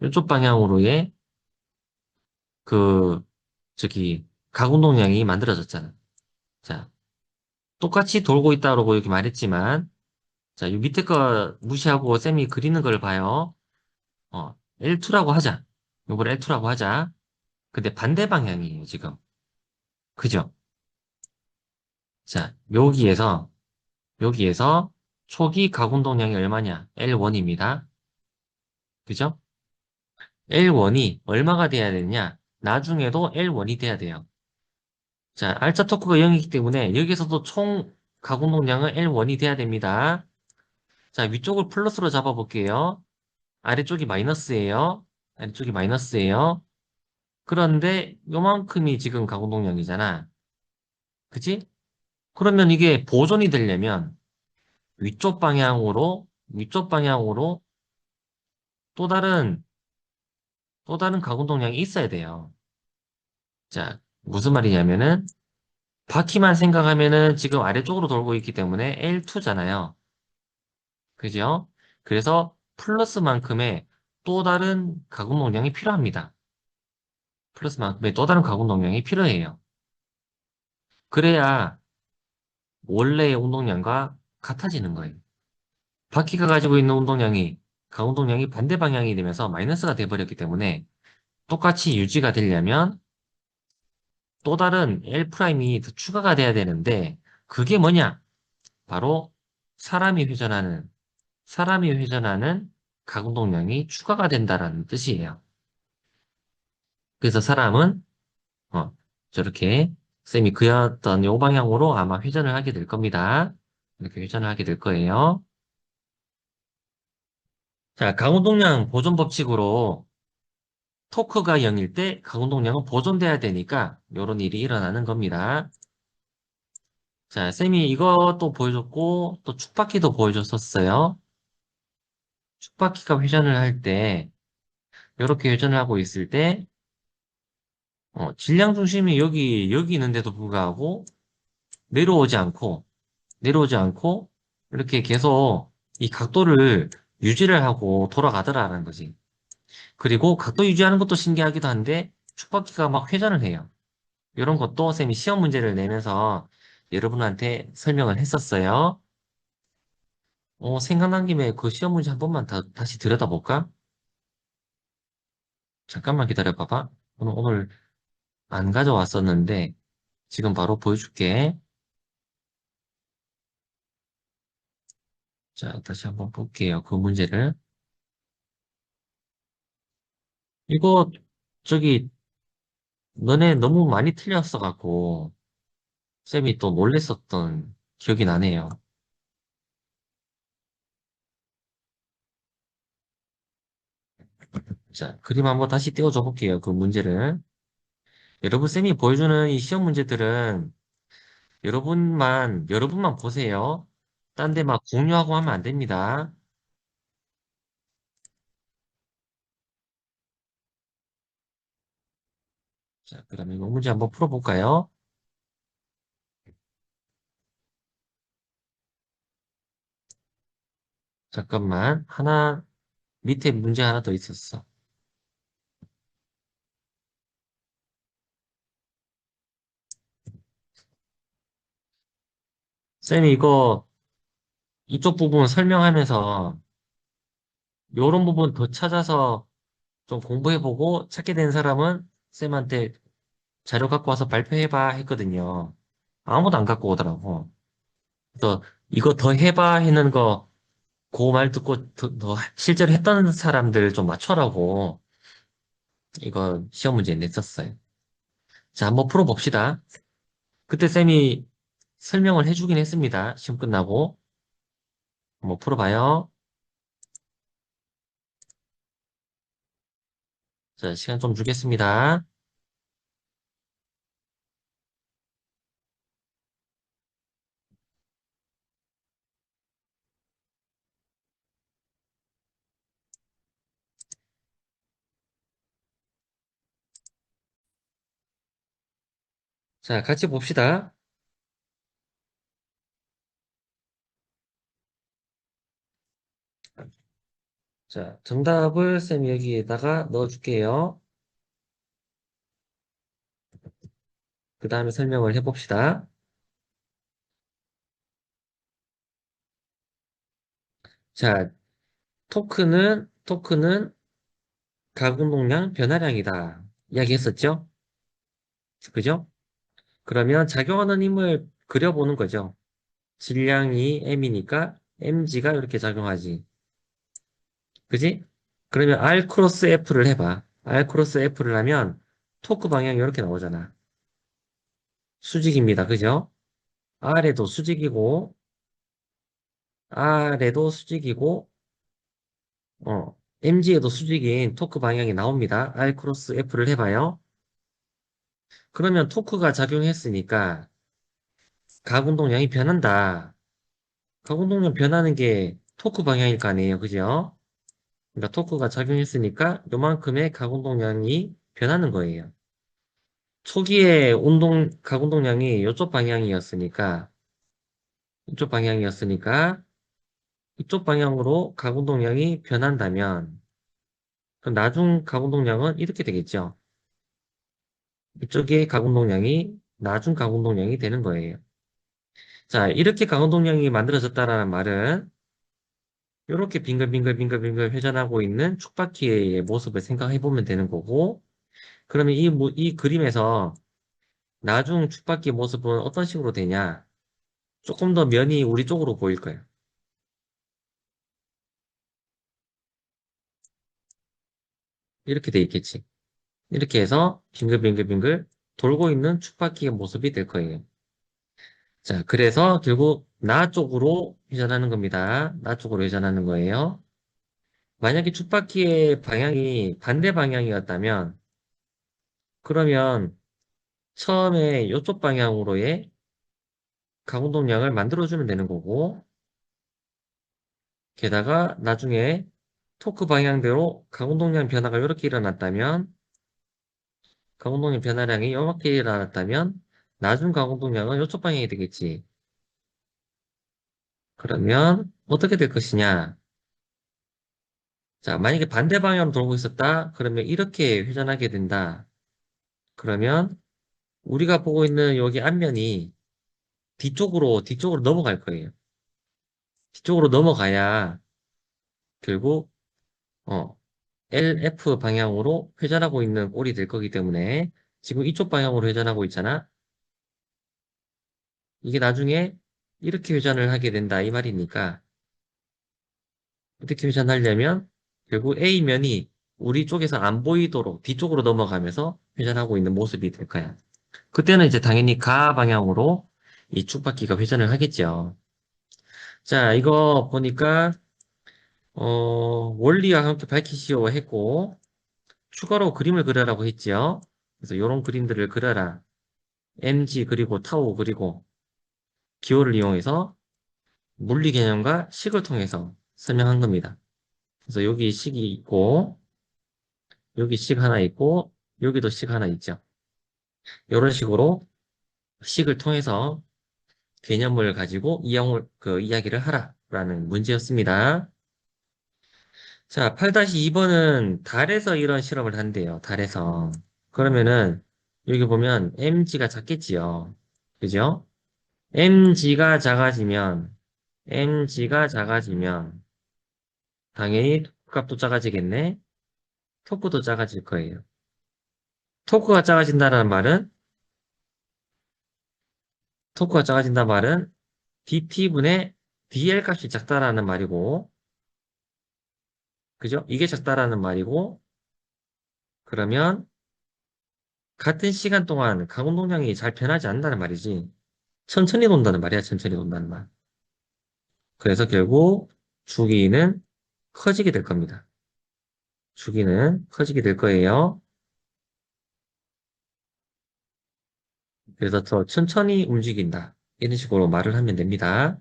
요쪽 방향으로의 그, 저기, 가운동량이 만들어졌잖아. 자, 똑같이 돌고 있다고 이렇게 말했지만, 자, 이 밑에 거 무시하고 쌤이 그리는 걸 봐요. L2라고 하자. 요걸 L2라고 하자. 근데 반대 방향이에요, 지금. 그죠? 자, 여기에서 초기 가운동량이 얼마냐? L1입니다. 그죠? L1이 얼마가 돼야 되냐? 나중에도 L1이 돼야 돼요. 자, 알짜 토크가 0이기 때문에 여기서도 총 가공동량은 L1이 돼야 됩니다. 자, 위쪽을 플러스로 잡아볼게요. 아래쪽이 마이너스예요. 아래쪽이 마이너스예요. 그런데 요만큼이 지금 가공동량이잖아. 그치? 그러면 이게 보존이 되려면 위쪽 방향으로 또 다른, 또 다른 가공동량이 있어야 돼요. 자, 무슨 말이냐면은 바퀴만 생각하면은 지금 아래쪽으로 돌고 있기 때문에 L2잖아요. 그죠? 그래서 플러스만큼의 또 다른 가공 용량이 필요합니다. 플러스만큼의 또 다른 가공 용량이 필요해요. 그래야 원래의 운동량과 같아지는 거예요. 바퀴가 가지고 있는 운동량이 가운동량이 반대 방향이 되면서 마이너스가 돼버렸기 때문에 똑같이 유지가 되려면 또 다른 L'이 더 추가가 돼야 되는데 그게 뭐냐? 바로 사람이 회전하는 사람이 회전하는 가공동량이 추가가 된다라는 뜻이에요. 그래서 사람은 어, 저렇게 쌤이 그렸던 요 방향으로 아마 회전을 하게 될 겁니다. 이렇게 회전을 하게 될 거예요. 자, 가운동량 보존 법칙으로 토크가 0일 때 가운동량은 보존돼야 되니까 이런 일이 일어나는 겁니다. 자, 쌤이 이것도 보여줬고 또 축바퀴도 보여줬었어요. 축바퀴가 회전을 할 때 이렇게 회전을 하고 있을 때 질량 중심이 여기 있는데도 불구하고 내려오지 않고 내려오지 않고 이렇게 계속 이 각도를 유지를 하고 돌아가더라라는 거지. 그리고 각도 유지하는 것도 신기하기도 한데 촉바퀴가 막 회전을 해요. 이런 것도 쌤이 시험 문제를 내면서 여러분한테 설명을 했었어요. 생각난 김에 그 시험 문제 한 번만 다시 들여다볼까? 잠깐만 기다려봐봐. 오늘 안 가져왔었는데 지금 바로 보여줄게. 자, 다시 한번 볼게요. 그 문제를. 이거 저기 너네 너무 많이 틀렸어갖고 쌤이 또 놀랬었던 기억이 나네요. 자, 그림 한번 다시 띄워줘 볼게요. 그 문제를. 여러분 쌤이 보여주는 이 시험 문제들은 여러분만 보세요. 딴 데 막 공유하고 하면 안 됩니다. 자, 그러면 이 문제 한번 풀어볼까요? 잠깐만. 밑에 문제 하나 더 있었어. 쌤이 이쪽 부분 설명하면서 요런 부분 더 찾아서 좀 공부해보고 찾게 된 사람은 쌤한테 자료 갖고 와서 발표해봐 했거든요. 아무도 안 갖고 오더라고. 그래서 이거 더 해봐 했는 거, 그 말 듣고 더 실제로 했던 사람들 좀 맞춰라고 이거 시험 문제 냈었어요. 자, 한번 풀어봅시다. 그때 쌤이 설명을 해주긴 했습니다. 시험 끝나고. 한번 풀어봐요. 자, 시간 좀 주겠습니다. 자, 같이 봅시다. 자, 정답을 쌤 여기에다가 넣어줄게요. 그 다음에 설명을 해봅시다. 자, 토크는 가공동량 변화량이다. 이야기했었죠? 그죠? 그러면 작용하는 힘을 그려보는 거죠. 질량이 M이니까 mg가 이렇게 작용하지. 그지? 그러면 R 크로스 F를 해봐. R 크로스 F를 하면 토크 방향이 이렇게 나오잖아. 수직입니다. 그죠? R에도 수직이고, R에도 수직이고, MG에도 수직인 토크 방향이 나옵니다. R 크로스 F를 해봐요. 그러면 토크가 작용했으니까 가운동량이 변한다. 가운동량 변하는 게 토크 방향일 거 아니에요. 그죠? 그러니까 토크가 작용했으니까 요만큼의 가운동량이 변하는 거예요. 초기에 가운동량이 이쪽 방향이었으니까 이쪽 방향으로 가운동량이 변한다면 그럼 나중 가운동량은 이렇게 되겠죠. 이쪽에 가운동량이 나중 가운동량이 되는 거예요. 자, 이렇게 가운동량이 만들어졌다라는 말은 이렇게 빙글빙글 회전하고 있는 축바퀴의 모습을 생각해 보면 되는 거고, 그러면 이 그림에서 나중 축바퀴 모습은 어떤 식으로 되냐? 조금 더 면이 우리 쪽으로 보일 거예요. 이렇게 돼 있겠지. 이렇게 해서 빙글빙글 돌고 있는 축바퀴의 모습이 될 거예요. 자, 그래서 결국 나 쪽으로 회전하는 겁니다. 나 쪽으로 회전하는 거예요. 만약에 축바퀴의 방향이 반대 방향이었다면, 그러면 처음에 이쪽 방향으로의 가공동량을 만들어주면 되는 거고, 게다가 나중에 토크 방향대로 가공동량 변화가 이렇게 일어났다면, 가공동량 변화량이 이렇게 일어났다면, 나중 가공동량은 이쪽 방향이 되겠지. 그러면 어떻게 될 것이냐? 자, 만약에 반대 방향으로 돌고 있었다? 그러면 이렇게 회전하게 된다. 그러면 우리가 보고 있는 여기 앞면이 뒤쪽으로 넘어갈 거예요. 뒤쪽으로 넘어가야 결국, 어, LF 방향으로 회전하고 있는 꼴이 될 거기 때문에 지금 이쪽 방향으로 회전하고 있잖아. 이게 나중에 이렇게 회전을 하게 된다. 이 말이니까 어떻게 회전하려면 결국 A면이 우리 쪽에서 안 보이도록 뒤쪽으로 넘어가면서 회전하고 있는 모습이 될 거야. 그때는 이제 당연히 가 방향으로 이 축바퀴가 회전을 하겠죠. 자, 이거 보니까 원리와 함께 밝히시오 했고 추가로 그림을 그려라고 했지요. 그래서 이런 그림들을 그려라. mg 그리고 타우 그리고 기호를 이용해서 물리 개념과 식을 통해서 설명한 겁니다. 그래서 여기 식이 있고 여기 식 하나 있고 여기도 식 하나 있죠. 이런 식으로 식을 통해서 개념을 가지고 이야기를 하라라는 문제였습니다. 자, 8-2번은 달에서 이런 실험을 한대요. 달에서. 그러면은 여기 보면 mg가 작겠지요. 그죠? mg가 작아지면 당연히 값도 작아지겠네. 토크도 작아질 거예요. 토크가 작아진다는 말은 토크가 작아진다는 말은 dt분의 dl 값이 작다라는 말이고, 그죠? 이게 작다라는 말이고, 그러면 같은 시간 동안 가공동량이 잘 변하지 않는다는 말이지. 천천히 돈다는 말이야, 천천히 돈다는 말. 그래서 결국 주기는 커지게 될 겁니다. 주기는 커지게 될 거예요. 그래서 더 천천히 움직인다. 이런 식으로 말을 하면 됩니다.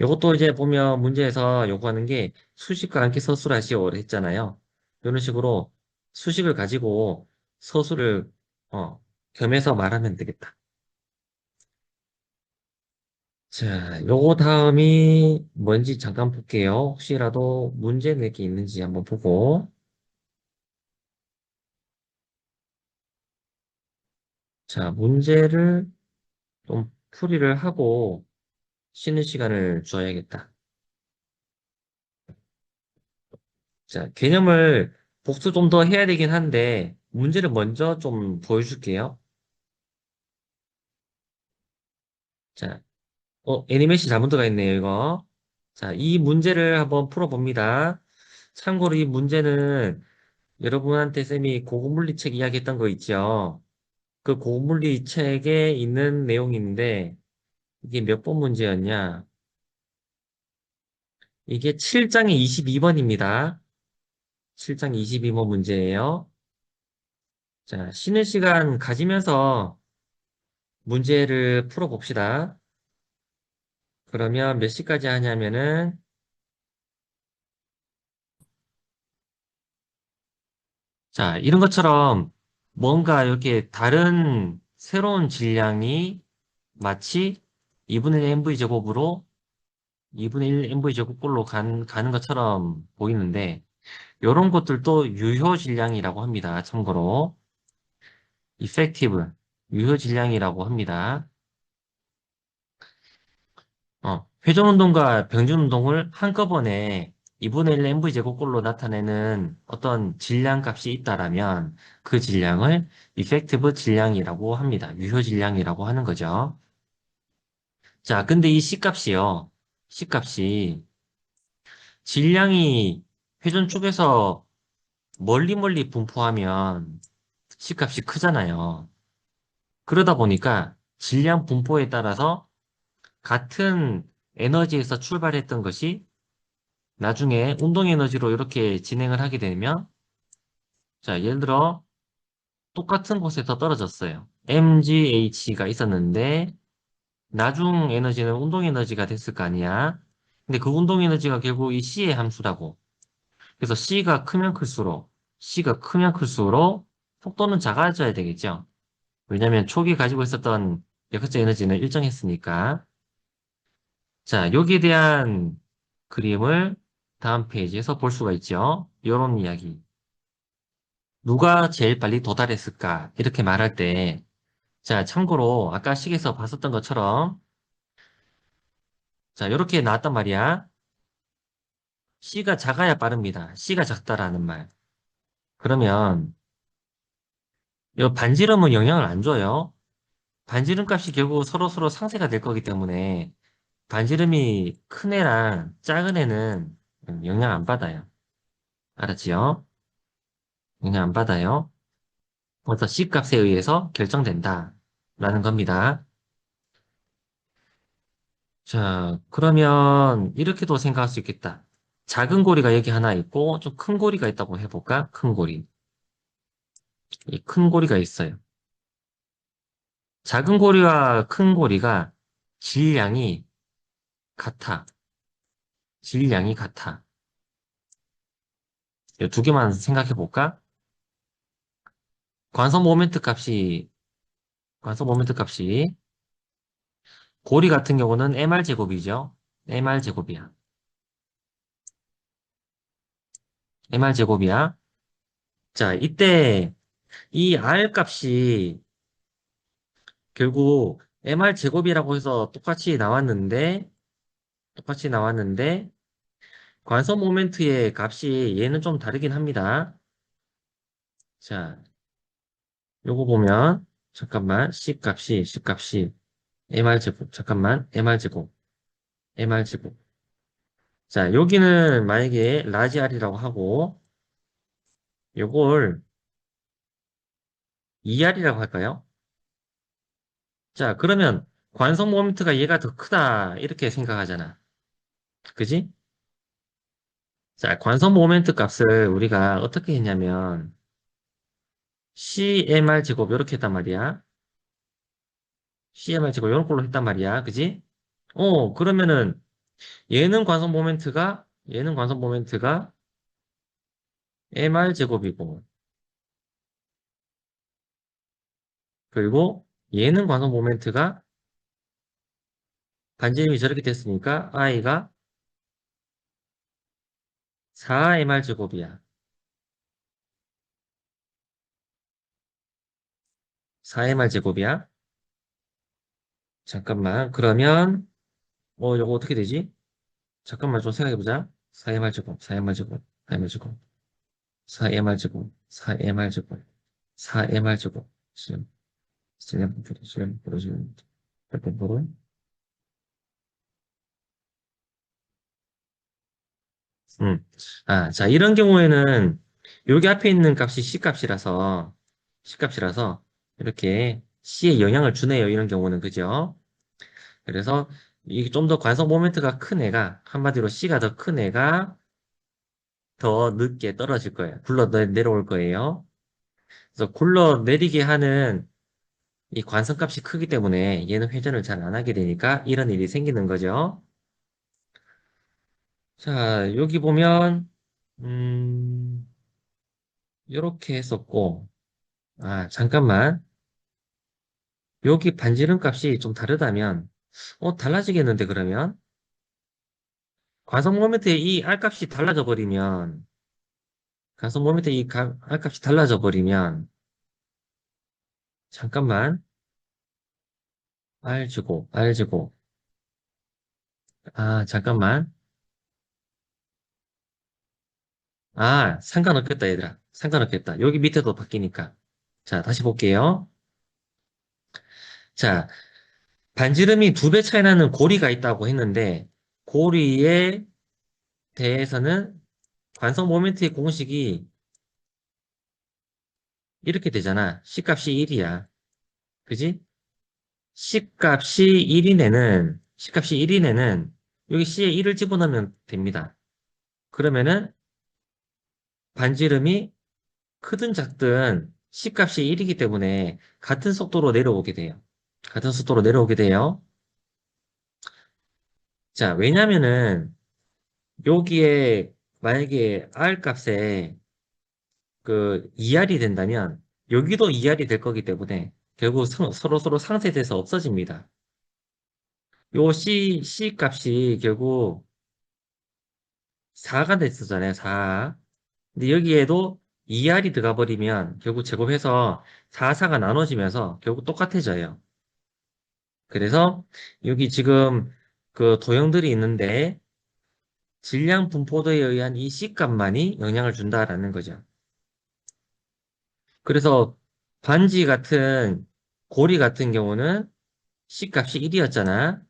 이것도 이제 보면 문제에서 요구하는 게 수식과 함께 서술하시오를 했잖아요. 이런 식으로 수식을 가지고 서술을 어, 겸해서 말하면 되겠다. 자, 요거 다음이 뭔지 잠깐 볼게요. 혹시라도 문제 낼게 있는지 한번 보고. 자, 문제를 좀 풀이를 하고 쉬는 시간을 줘야겠다. 자, 개념을 복수 좀 더 해야 되긴 한데, 문제를 먼저 좀 보여줄게요. 자, 애니메이션 잘못 들어가 있네요, 이거. 자, 이 문제를 한번 풀어봅니다. 참고로 이 문제는 여러분한테 쌤이 고급물리 책 이야기했던 거 있죠? 그 고급물리 책에 있는 내용인데, 이게 몇 번 문제였냐? 이게 7장의 22번입니다. 7장 22번 문제예요. 자, 쉬는 시간 가지면서 문제를 풀어봅시다. 그러면 몇 시까지 하냐면은, 자, 이런 것처럼 뭔가 이렇게 다른 새로운 질량이 마치 2분의 1 mv 제곱으로 2분의 1 mv 제곱꼴로 가는 것처럼 보이는데, 이런 것들도 유효 질량이라고 합니다. 참고로, effective, 유효 질량이라고 합니다. 회전 운동과 병준 운동을 한꺼번에 2분의 1 mv 제곱꼴로 나타내는 어떤 질량 값이 있다라면 그 질량을 effective 질량이라고 합니다. 유효 질량이라고 하는 거죠. 자, 근데 이 C값이요. C값이 질량이 회전 쪽에서 멀리 멀리 분포하면 C값이 크잖아요. 그러다 보니까 질량 분포에 따라서 같은 에너지에서 출발했던 것이 나중에 운동 에너지로 이렇게 진행을 하게 되면, 자, 예를 들어, 똑같은 곳에서 떨어졌어요. mgh가 있었는데, 나중 에너지는 운동 에너지가 됐을 거 아니야. 근데 그 운동 에너지가 결국 이 C의 함수라고. 그래서 C가 크면 클수록 속도는 작아져야 되겠죠. 왜냐면 초기 가지고 있었던 역학적 에너지는 일정했으니까. 자, 여기에 대한 그림을 다음 페이지에서 볼 수가 있죠. 이런 이야기. 누가 제일 빨리 도달했을까? 이렇게 말할 때, 자, 참고로 아까 식에서 봤었던 것처럼, 자, 이렇게 나왔단 말이야. C가 작아야 빠릅니다. C가 작다라는 말. 그러면, 이 반지름은 영향을 안 줘요. 반지름 값이 결국 서로 상쇄가 될 거기 때문에, 반지름이 큰 애랑 작은 애는 영향 안 받아요. 알았지요? 영향 안 받아요. 그래서 C 값에 의해서 결정된다. 라는 겁니다. 자, 그러면 이렇게도 생각할 수 있겠다. 작은 고리가 여기 하나 있고 좀 큰 고리가 있다고 해볼까? 큰 고리. 이 큰 고리가 있어요. 작은 고리와 큰 고리가 질량이 같아. 질량이 같아. 이 두 개만 생각해 볼까? 관성 모멘트 값이, 관성 모멘트 값이 고리 같은 경우는 mr 제곱이죠. mr 제곱이야. mr 제곱이야. 자, 이때 이 r 값이 결국 mr 제곱이라고 해서 똑같이 나왔는데 관성 모멘트의 값이 얘는 좀 다르긴 합니다. 자, 요거 보면 잠깐만 C 값이 mr 제곱 잠깐만 mr 제곱 mr 제곱 자, 여기는 만약에 라지 r이라고 하고 요걸 2r이라고 할까요? 자, 그러면 관성 모멘트가 얘가 더 크다 이렇게 생각하잖아. 그지? 자, 관성 모멘트 값을 우리가 어떻게 했냐면 CMR 제곱 이렇게 했단 말이야. CMR 제곱 이런 걸로 했단 말이야. 그지? 그러면은 얘는 관성 모멘트가 MR 제곱이고 그리고 얘는 관성 모멘트가 반지름이 저렇게 됐으니까 I가 4MR 제곱이야. 4MR 제곱이야. 잠깐만. 그러면 요거 어떻게 되지? 잠깐만 좀 생각해보자. 4MR 제곱, 4MR 제곱, 4MR 제곱, 4MR 제곱, 4MR 제곱, 4MR 제곱. 실lem부로. 자, 이런 경우에는 여기 앞에 있는 값이 C값이라서 이렇게 C에 영향을 주네요. 이런 경우는 그죠? 그래서 이게 좀 더 관성 모멘트가 큰 애가 한마디로 C가 더 큰 애가 더 늦게 떨어질 거예요. 내려올 거예요. 그래서 굴러내리게 하는 이 관성값이 크기 때문에 얘는 회전을 잘 안 하게 되니까 이런 일이 생기는 거죠. 자, 여기 보면 이렇게 했었고 잠깐만. 여기 반지름 값이 좀 다르다면 달라지겠는데 그러면? 관성 모멘트의 이 R값이 달라져 버리면 관성 모멘트의 이 R값이 달라져 버리면 잠깐만. R제곱. 잠깐만. 상관없겠다, 얘들아. 상관없겠다. 여기 밑에도 바뀌니까. 자, 다시 볼게요. 자, 반지름이 2배 차이 나는 고리가 있다고 했는데, 고리에 대해서는 관성 모멘트의 공식이 이렇게 되잖아. C값이 1이야. 그지? C값이 1인 애는, 여기 C에 1을 집어넣으면 됩니다. 그러면은 반지름이 크든 작든 C값이 1이기 때문에 같은 속도로 내려오게 돼요. 같은 속도로 내려오게 돼요. 자, 왜냐면은 여기에 만약에 R 값에 그 2R이 된다면 여기도 2R이 될 거기 때문에 결국 서로 상쇄돼서 없어집니다. 요 C 값이 결국 4가 됐었잖아요. 4. 근데 여기에도 2R이 들어가 버리면 결국 제곱해서 4, 4가 나눠지면서 결국 똑같아져요. 그래서 여기 지금 그 도형들이 있는데 질량 분포도에 의한 이 C값만이 영향을 준다라는 거죠. 그래서 고리 같은 경우는 C값이 1이었잖아.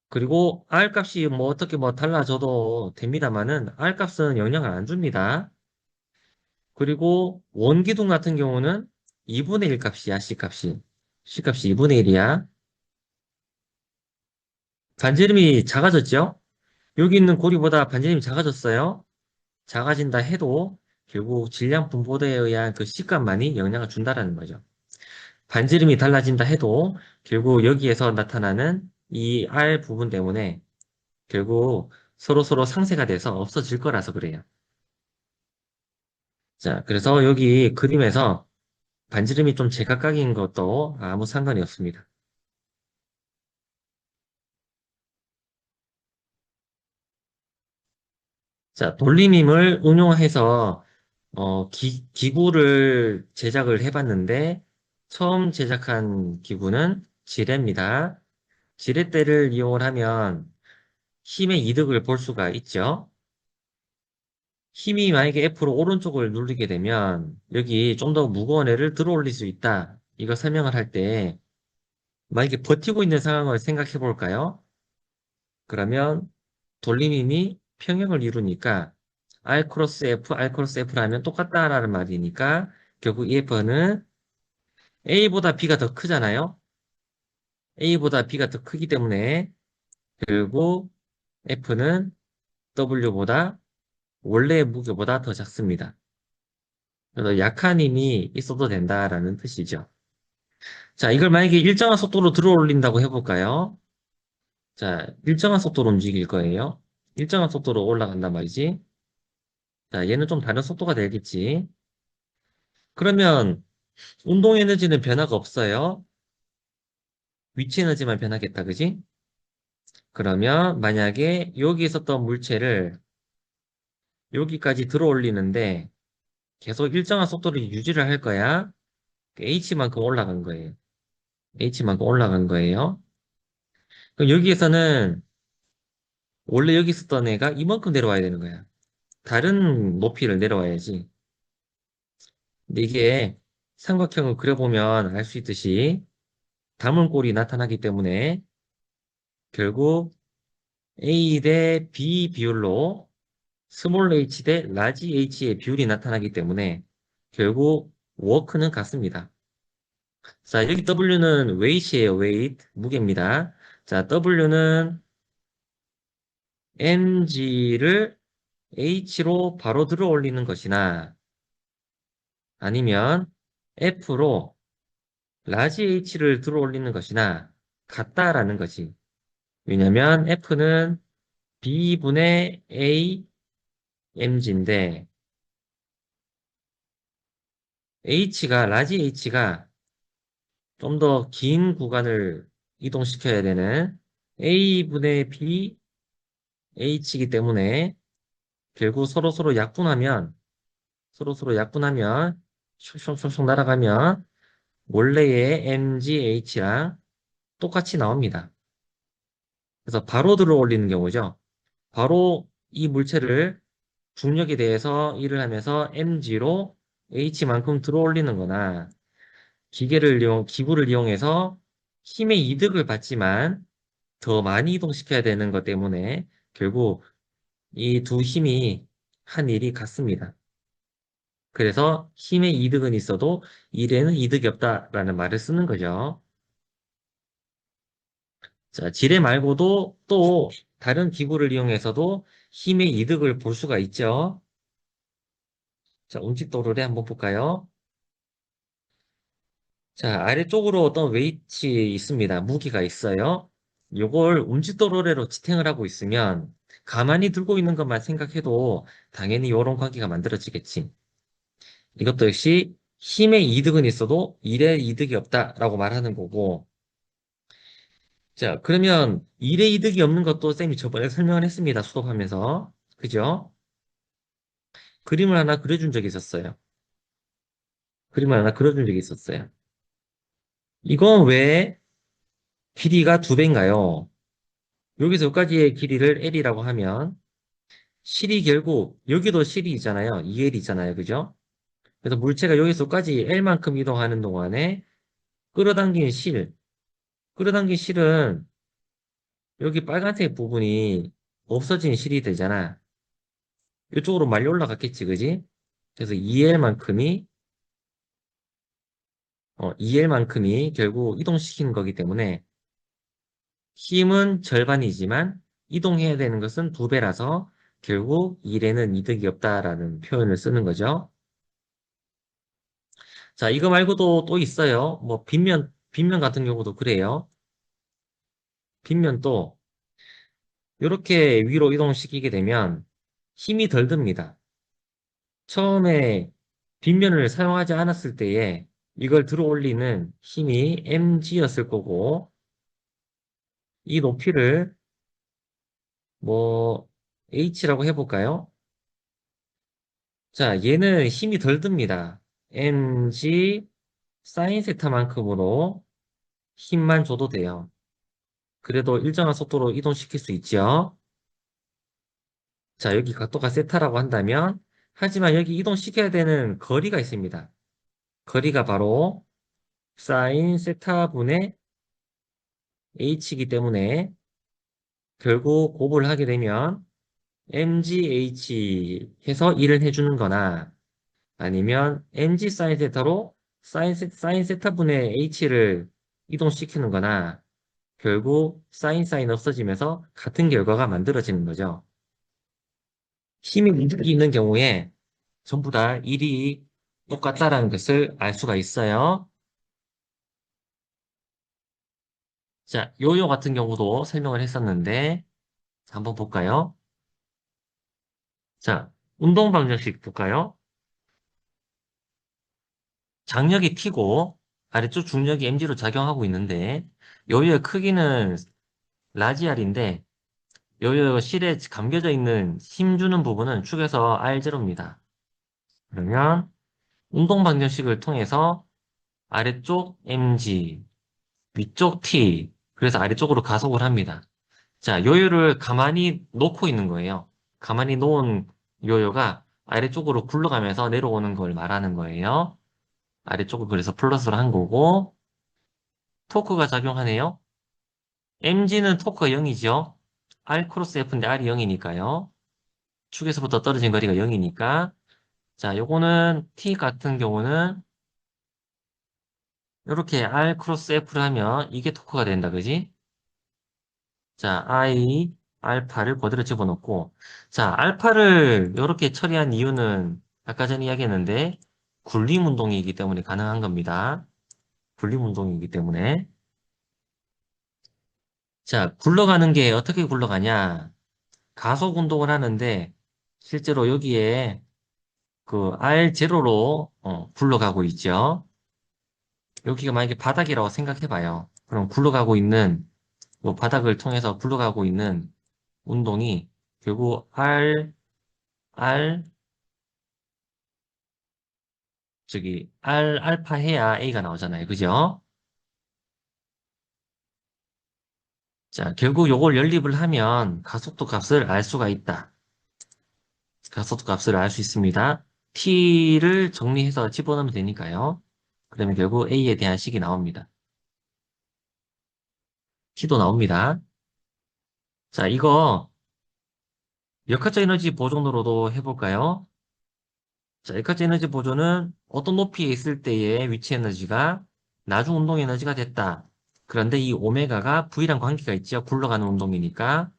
그리고 R값이 뭐 어떻게 뭐 달라져도 됩니다만은 R값은 영향을 안 줍니다. 그리고 원기둥 같은 경우는 2분의 1 값이야, C값이. C값이 2분의 1이야. 반지름이 작아졌죠? 여기 있는 고리보다 반지름이 작아졌어요. 작아진다 해도 결국 질량 분포도에 의한 그 C값만이 영향을 준다라는 거죠. 반지름이 달라진다 해도 결국 여기에서 나타나는 이 R 부분 때문에 결국 서로 상쇄가 돼서 없어질 거라서 그래요. 자, 그래서 여기 그림에서 반지름이 좀 제각각인 것도 아무 상관이 없습니다. 자, 돌림힘을 응용해서 기구를 제작을 해봤는데 처음 제작한 기구는 지뢰입니다. 지렛대를 이용을 하면 힘의 이득을 볼 수가 있죠. 힘이 만약에 F로 오른쪽을 누르게 되면 여기 좀 더 무거운 애를 들어 올릴 수 있다. 이거 설명을 할 때 만약에 버티고 있는 상황을 생각해 볼까요? 그러면 돌림힘이 평형을 이루니까 R 크로스 F, R 크로스 F라면 똑같다라는 말이니까 결국 이 F는 A보다 B가 더 크잖아요. A보다 B가 더 크기 때문에 결국 F는 W보다 원래의 무게보다 더 작습니다. 그래서 약한 힘이 있어도 된다라는 뜻이죠. 자, 이걸 만약에 일정한 속도로 들어 올린다고 해볼까요? 자, 일정한 속도로 움직일 거예요. 일정한 속도로 올라간단 말이지. 자, 얘는 좀 다른 속도가 되겠지. 그러면 운동 에너지는 변화가 없어요. 위치 에너지만 변하겠다, 그지? 그러면 만약에 여기 있었던 물체를 여기까지 들어 올리는데 계속 일정한 속도를 유지를 할 거야. H만큼 올라간 거예요. H만큼 올라간 거예요. 그럼 여기에서는 원래 여기 있었던 애가 이만큼 내려와야 되는 거야. 다른 높이를 내려와야지. 근데 이게 삼각형을 그려보면 알 수 있듯이 다문꼴이 나타나기 때문에 결국 A 대 B 비율로 스몰 h 대 라지 h의 비율이 나타나기 때문에 결국 워크는 같습니다. 자, 여기 W는 weight이에요. weight, 무게입니다. 자, W는 mg를 h로 바로 들어 올리는 것이나 아니면 F로 라지 h를 들어 올리는 것이나 같다라는 것이. 왜냐면 F는 B분의 A mg인데 라지 h가 좀 더 긴 구간을 이동시켜야 되는 A분의 B H이기 때문에 결국 서로서로 약분하면 숑숑숑숑 날아가면 원래의 MGH랑 똑같이 나옵니다. 그래서 바로 들어 올리는 경우죠. 바로 이 물체를 중력에 대해서 일을 하면서 mg로 h만큼 들어 올리는 거나 기구를 이용해서 힘의 이득을 받지만 더 많이 이동시켜야 되는 것 때문에 결국 이 두 힘이 한 일이 같습니다. 그래서 힘의 이득은 있어도 일에는 이득이 없다라는 말을 쓰는 거죠. 자, 지뢰 말고도 또 다른 기구를 이용해서도 힘의 이득을 볼 수가 있죠. 자, 운치도로를 한번 볼까요? 자, 아래쪽으로 어떤 웨이트 있습니다. 무기가 있어요. 요걸 운치도로래로 지탱을 하고 있으면 가만히 들고 있는 것만 생각해도 당연히 이런 관계가 만들어지겠지. 이것도 역시 힘의 이득은 있어도 일의 이득이 없다라고 말하는 거고. 자, 그러면 일의 이득이 없는 것도 쌤이 저번에 설명을 했습니다. 수업하면서. 그죠? 그림을 하나 그려준 적이 있었어요. 그림을 하나 그려준 적이 있었어요. 이건 왜 길이가 2배인가요? 여기서 여기까지의 길이를 L이라고 하면 실이 결국 여기도 실이 있잖아요. 2L이잖아요. 그죠? 그래서 물체가 여기서 여기까지 L만큼 이동하는 동안에 끌어당긴 실, 끌어당긴 실은 여기 빨간색 부분이 없어진 실이 되잖아. 이쪽으로 말려 올라갔겠지, 그지? 그래서 2L만큼이 결국 이동시키는 거기 때문에 힘은 절반이지만 이동해야 되는 것은 2배라서 결국 일에는 이득이 없다라는 표현을 쓰는 거죠. 자, 이거 말고도 또 있어요. 뭐, 빗면 같은 경우도 그래요. 빗면도 이렇게 위로 이동시키게 되면 힘이 덜 듭니다. 처음에 빗면을 사용하지 않았을 때에 이걸 들어 올리는 힘이 mg였을 거고, 이 높이를 뭐, h라고 해볼까요? 자, 얘는 힘이 덜 듭니다. mg 사인 세타만큼으로 힘만 줘도 돼요. 그래도 일정한 속도로 이동시킬 수 있죠. 자, 여기 각도가 세타라고 한다면, 하지만 여기 이동시켜야 되는 거리가 있습니다. 거리가 바로 사인 세타분의 h이기 때문에 결국 곱을 하게 되면 mgh 해서 일을 해주는 거나 아니면 mg 사인 세타로 사인 세타분의 h를 이동시키는 거나 결국 사인 없어지면서 같은 결과가 만들어지는 거죠. 힘이 이득이 있는 경우에 전부 다 일이 똑같다라는 것을 알 수가 있어요. 자, 요요 같은 경우도 설명을 했었는데, 한번 볼까요? 자, 운동 방정식 볼까요? 장력이 T고, 아래쪽 중력이 mg로 작용하고 있는데, 요요의 크기는 라지 R인데, 요요 실에 감겨져 있는 힘 주는 부분은 축에서 R0입니다. 그러면, 운동 방정식을 통해서 아래쪽 mg, 위쪽 t, 그래서 아래쪽으로 가속을 합니다. 자, 요요를 가만히 놓고 있는 거예요. 가만히 놓은 요요가 아래쪽으로 굴러가면서 내려오는 걸 말하는 거예요. 아래쪽을 그래서 플러스로 한 거고, 토크가 작용하네요. mg는 토크가 0이죠. r 크로스 f인데 r이 0이니까요. 축에서부터 떨어진 거리가 0이니까. 자, 요거는 t 같은 경우는 이렇게 r 크로스 f를 하면 이게 토크가 된다, 그지? 자, I, 알파를 그대로 집어넣고, 자, 알파를 이렇게 처리한 이유는 아까 전에 이야기했는데, 굴림 운동이기 때문에 가능한 겁니다. 굴림 운동이기 때문에. 자, 굴러가는 게 어떻게 굴러가냐? 가속 운동을 하는데, 실제로 여기에 그 R0로 굴러가고 있죠. 여기가 만약에 바닥이라고 생각해봐요. 그럼 굴러가고 있는, 뭐 바닥을 통해서 굴러가고 있는 운동이 결국 R, 알파 해야 A가 나오잖아요. 그죠? 자, 결국 요걸 연립을 하면 가속도 값을 알 수가 있다. 가속도 값을 알 수 있습니다. T를 정리해서 집어넣으면 되니까요. 그러면 결국 A에 대한 식이 나옵니다. T도 나옵니다. 자, 이거 역학적 에너지 보존으로도 해볼까요? 자, 역학적 에너지 보존은 어떤 높이에 있을 때의 위치 에너지가 나중 운동 에너지가 됐다. 그런데 이 오메가가 V랑 관계가 있죠. 굴러가는 운동이니까.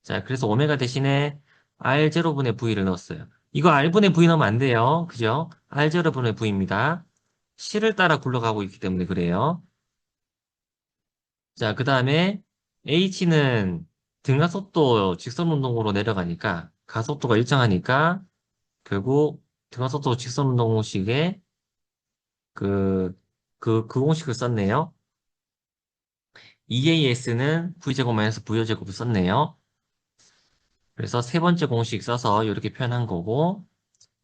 자, 그래서 오메가 대신에 R0분의 V를 넣었어요. 이거 R분의 V 넣으면 안 돼요. 그죠? R0분의 V입니다. C를 따라 굴러가고 있기 때문에 그래요. 자, 그 다음에 H는 등가속도 직선 운동으로 내려가니까 가속도가 일정하니까 결국 등가속도 직선 운동 공식에 그, 그 공식을 썼네요. EAS는 V제곱 마이너스 VO제곱을 썼네요. 그래서 세 번째 공식 써서 이렇게 표현한 거고,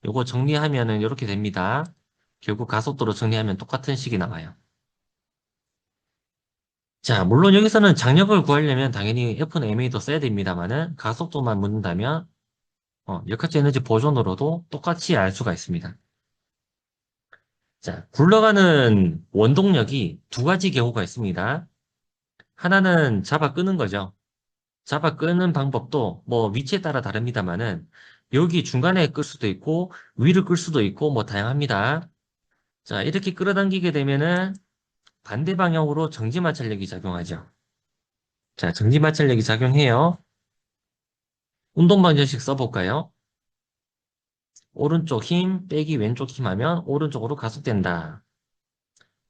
요거 정리하면은 이렇게 됩니다. 결국 가속도로 정리하면 똑같은 식이 나와요. 자, 물론 여기서는 장력을 구하려면 당연히 F는 MA도 써야 됩니다만은 가속도만 묻는다면 역학적 에너지 보존으로도 똑같이 알 수가 있습니다. 자, 굴러가는 원동력이 두 가지 경우가 있습니다. 하나는 잡아 끄는 거죠. 잡아 끄는 방법도 뭐 위치에 따라 다릅니다만은 여기 중간에 끌 수도 있고 위를 끌 수도 있고 뭐 다양합니다. 자, 이렇게 끌어당기게 되면은 반대 방향으로 정지마찰력이 작용하죠. 자, 정지마찰력이 작용해요. 운동방정식 써볼까요? 오른쪽 힘 빼기 왼쪽 힘 하면 오른쪽으로 가속된다.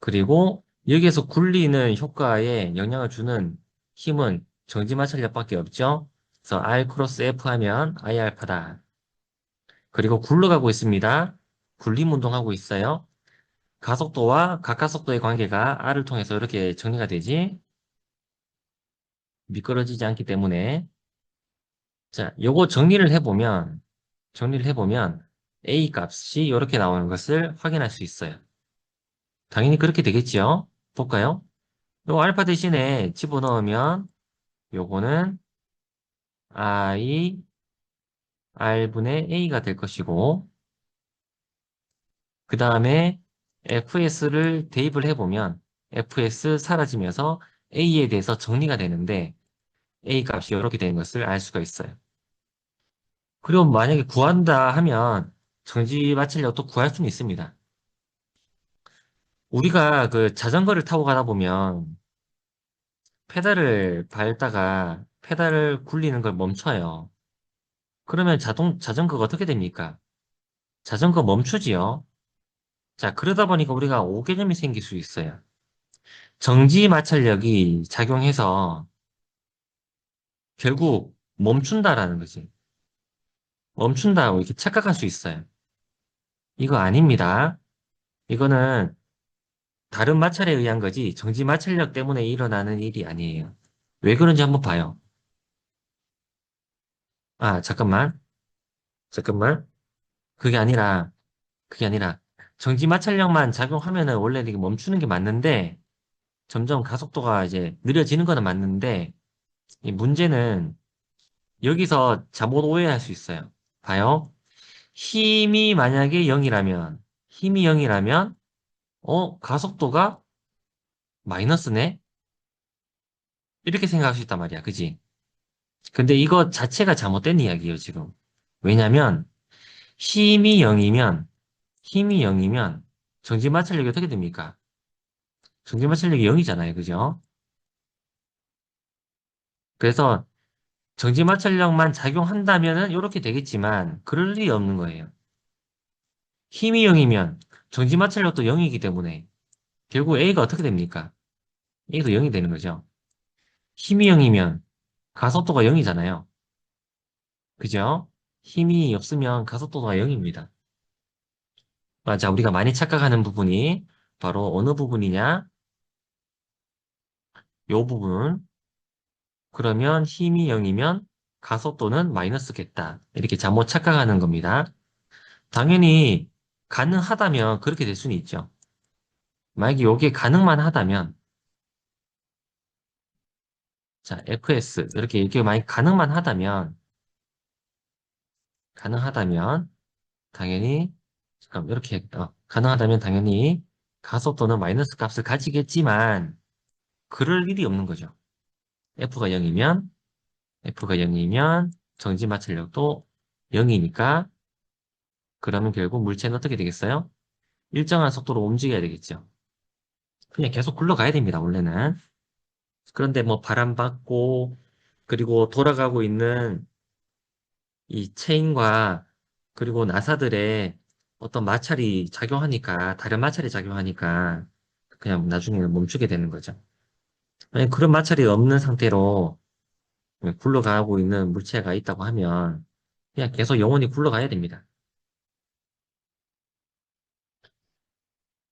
그리고 여기에서 굴리는 효과에 영향을 주는 힘은 정지마찰력밖에 없죠. 그래서 R 크로스 F 하면 I 알파다. 그리고 굴러가고 있습니다. 굴림 운동하고 있어요. 가속도와 각가속도의 관계가 R을 통해서 이렇게 정리가 되지. 미끄러지지 않기 때문에. 자, 요거 정리를 해보면 A 값이 이렇게 나오는 것을 확인할 수 있어요. 당연히 그렇게 되겠죠? 볼까요? 요 알파 대신에 집어넣으면 요거는 I R분의 A가 될 것이고 그 다음에 FS를 대입을 해보면 FS 사라지면서 A에 대해서 정리가 되는데 A 값이 이렇게 되는 것을 알 수가 있어요. 그리고 만약에 구한다 하면 정지 마찰력도 구할 수는 있습니다. 우리가 그 자전거를 타고 가다 보면 페달을 밟다가 페달을 굴리는 걸 멈춰요. 그러면 자전거가 어떻게 됩니까? 자전거 멈추지요. 자, 그러다 보니까 우리가 오개념이 생길 수 있어요. 정지 마찰력이 작용해서 결국 멈춘다라는 거지. 멈춘다고 이렇게 착각할 수 있어요. 이거 아닙니다. 이거는 다른 마찰에 의한 거지 정지 마찰력 때문에 일어나는 일이 아니에요. 왜 그런지 한번 봐요. 아, 잠깐만. 잠깐만. 그게 아니라, 그게 아니라, 정지 마찰력만 작용하면은 원래 이게 멈추는 게 맞는데, 점점 가속도가 이제 느려지는 거는 맞는데, 이 문제는 여기서 잘못 오해할 수 있어요. 봐요. 힘이 만약에 0이라면, 힘이 0이라면, 가속도가 마이너스네? 이렇게 생각할 수 있단 말이야. 그지? 근데 이거 자체가 잘못된 이야기예요, 지금. 왜냐면, 힘이 0이면, 힘이 0이면, 정지 마찰력이 어떻게 됩니까? 정지 마찰력이 0이잖아요. 그죠? 그래서 정지 마찰력만 작용한다면은 이렇게 되겠지만, 그럴 일이 없는 거예요. 힘이 0이면, 정지 마찰력도 0이기 때문에, 결국 A가 어떻게 됩니까? A도 0이 되는 거죠. 힘이 0이면, 가속도가 0이잖아요. 그죠? 힘이 없으면 가속도가 0입니다. 맞아. 우리가 많이 착각하는 부분이 바로 어느 부분이냐? 요 부분. 그러면 힘이 0이면 가속도는 마이너스겠다. 이렇게 잘못 착각하는 겁니다. 당연히 가능하다면 그렇게 될 수는 있죠. 만약에 이게 가능만 하다면, 자, fs 이렇게 만약 가능만 하다면, 가능하다면 당연히 잠깐 이렇게 가능하다면 당연히 가속도는 마이너스 값을 가지겠지만 그럴 일이 없는 거죠. f가 0이면 정지 마찰력도 0이니까 그러면 결국 물체는 어떻게 되겠어요? 일정한 속도로 움직여야 되겠죠. 그냥 계속 굴러가야 됩니다, 원래는. 그런데 뭐 바람 받고 그리고 돌아가고 있는 이 체인과 그리고 나사들의 어떤 마찰이 작용하니까 다른 마찰이 작용하니까 그냥 나중에는 멈추게 되는 거죠. 만약 그런 마찰이 없는 상태로 굴러가고 있는 물체가 있다고 하면 그냥 계속 영원히 굴러가야 됩니다.